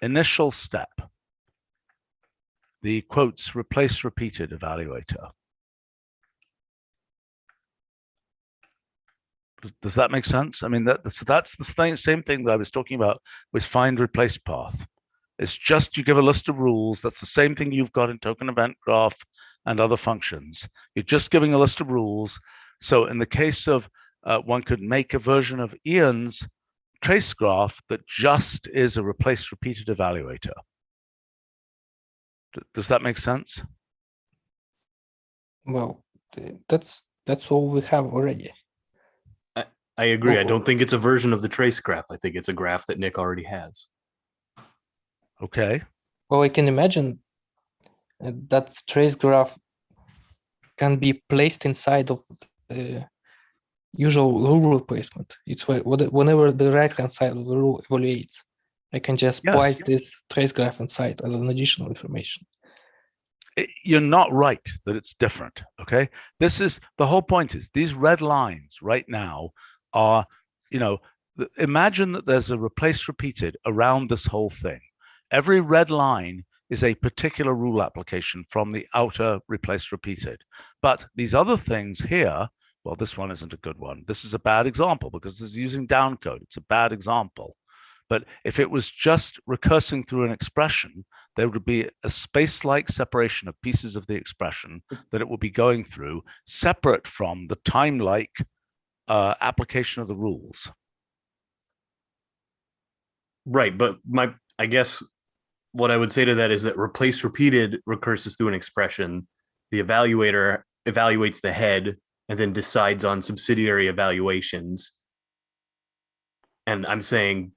initial step, the quotes replace repeated evaluator. Does that make sense? I mean, that's the same thing that I was talking about with find replace path. It's just you give a list of rules. That's the same thing you've got in token event graph and other functions. You're just giving a list of rules. So in the case of one could make a version of Ian's trace graph that just is a replace repeated evaluator. Does that make sense? Well, that's all we have already. I agree. I don't think it's a version of the trace graph. I think it's a graph that Nick already has. Okay. Well, I can imagine that trace graph can be placed inside of usual rule replacement. It's whenever the right-hand side of the rule evaluates, I can just Yeah. place this trace graph inside as an additional information. You're not right that it's different. Okay, this is the whole point. Is these red lines right now are, imagine that there's a replace repeated around this whole thing. Every red line is a particular rule application from the outer replace repeated. But these other things here, well, this one isn't a good one. This is a bad example because this is using downcode. It's a bad example. But if it was just recursing through an expression, there would be a space-like separation of pieces of the expression that it would be going through, separate from the time-like application of the rules. Right, but I guess what I would say to that is that replace repeated recurses through an expression. The evaluator evaluates the head and then decides on subsidiary evaluations. And I'm saying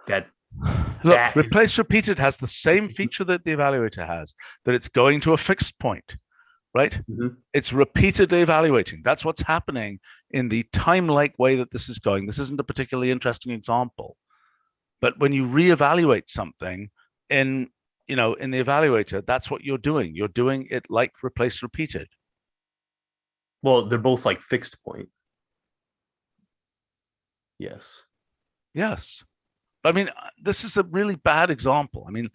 that look, replace repeated has the same feature that the evaluator has, that it's going to a fixed point, right? It's repeatedly evaluating. That's what's happening in the time-like way that this is going. This isn't a particularly interesting example. But when you reevaluate something in the evaluator, that's what you're doing. You're doing it like replace repeated. Well, they're both like fixed point. Yes. Yes. I mean, this is a really bad example. I mean,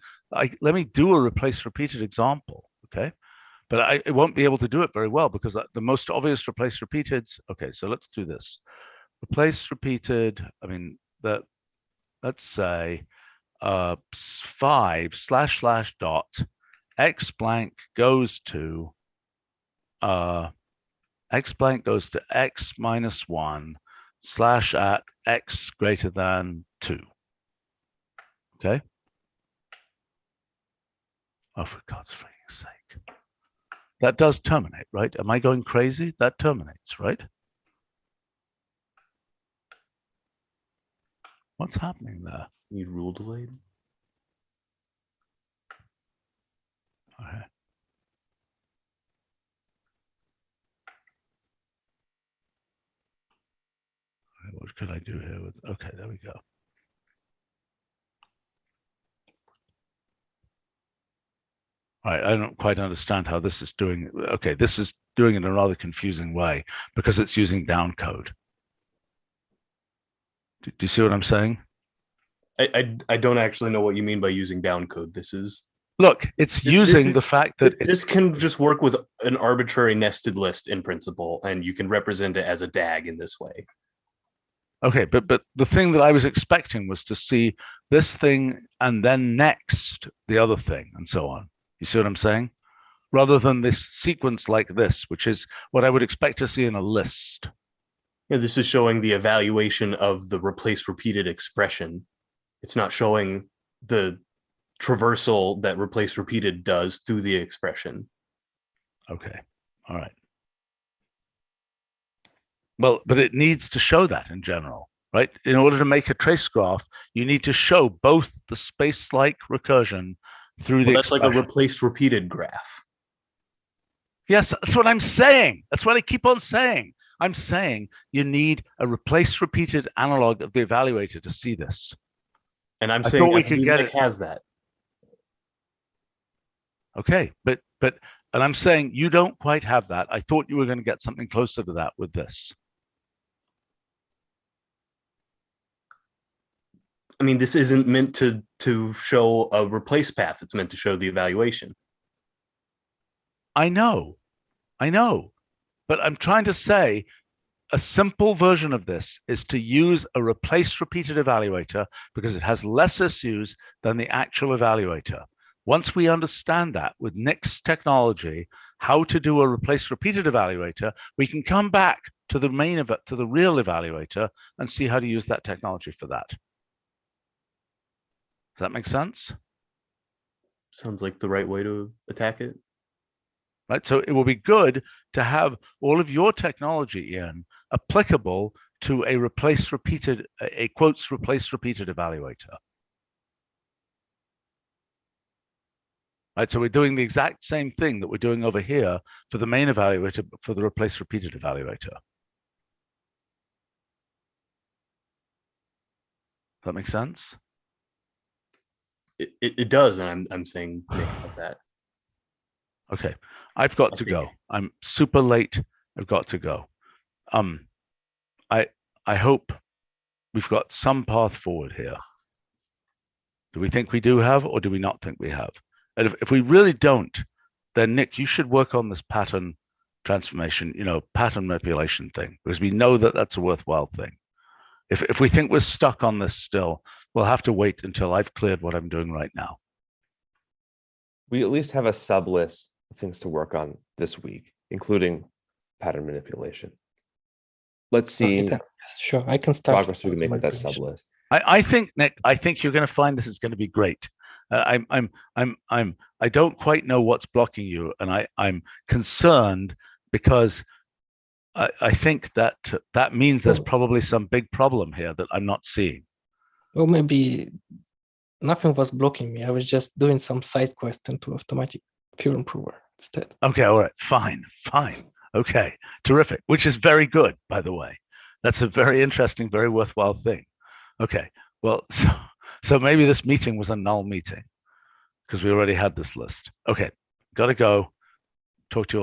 let me do a replace repeated example, okay? But I won't be able to do it very well because the most obvious replace repeateds. Okay, so let's do this. Replace repeated. I mean, let's say 5 / dot x blank goes to x minus 1 / at x greater than 2. Okay. Oh, for God's freaking sake. That does terminate, right? Am I going crazy? That terminates, right? What's happening there? Need rule delayed. Okay. What could I do here with? Okay, there we go. All right, I don't quite understand how this is doing. Okay, this is doing it in a rather confusing way because it's using downcode. Do you see what I'm saying? I don't actually know what you mean by using downcode. This is look, it's using the fact that this can just work with an arbitrary nested list in principle, and you can represent it as a DAG in this way. Okay, but the thing that I was expecting was to see this thing and then next the other thing and so on. You see what I'm saying? Rather than this sequence like this, which is what I would expect to see in a list. Yeah, this is showing the evaluation of the replace repeated expression. It's not showing the traversal that replace repeated does through the expression. Okay, all right. Well, but it needs to show that in general, right? In order to make a trace graph, you need to show both the space-like recursion through the that's expression. like a replace repeated graph. Yes, that's what I'm saying. That's what I keep on saying. I'm saying you need a replace repeated analog of the evaluator to see this. And I'm saying we could get Nick has that. Okay, but and I'm saying you don't quite have that. I thought you were going to get something closer to that with this. I mean, this isn't meant to show a replace path. It's meant to show the evaluation. I know, but I'm trying to say a simple version of this is to use a replace repeated evaluator because it has less issues than the actual evaluator. Once we understand that with Nick's technology, how to do a replace repeated evaluator, we can come back to the real evaluator and see how to use that technology for that. Does that make sense? Sounds like the right way to attack it. Right. So it will be good to have all of your technology, Ian, applicable to a replace repeated evaluator. Right. So we're doing the exact same thing that we're doing over here for the main evaluator, for the replace repeated evaluator. that make sense? It does, and I'm saying Nick has that. Okay, I've got to go. I'm super late. I've got to go. I hope we've got some path forward here. Do we think we do have, or do we not think we have? And if we really don't, then Nick, you should work on this pattern transformation, pattern manipulation thing, because we know that that's a worthwhile thing. If we think we're stuck on this still, we'll have to wait until I've cleared what I'm doing right now. We at least have a sub list of things to work on this week, including pattern manipulation. Let's see Sure, I can start. progress we can make with that sub list. I think, Nick, I think you're going to find this is going to be great. I don't quite know what's blocking you, and I'm concerned because I think that means there's probably some big problem here that I'm not seeing. Well, maybe nothing was blocking me. I was just doing some side quest into automatic theorem prover instead. Okay, all right, fine. Okay, terrific, which is very good, by the way. That's a very interesting, very worthwhile thing. Okay, well, so maybe this meeting was a null meeting because we already had this list. Okay, gotta go. Talk to you all.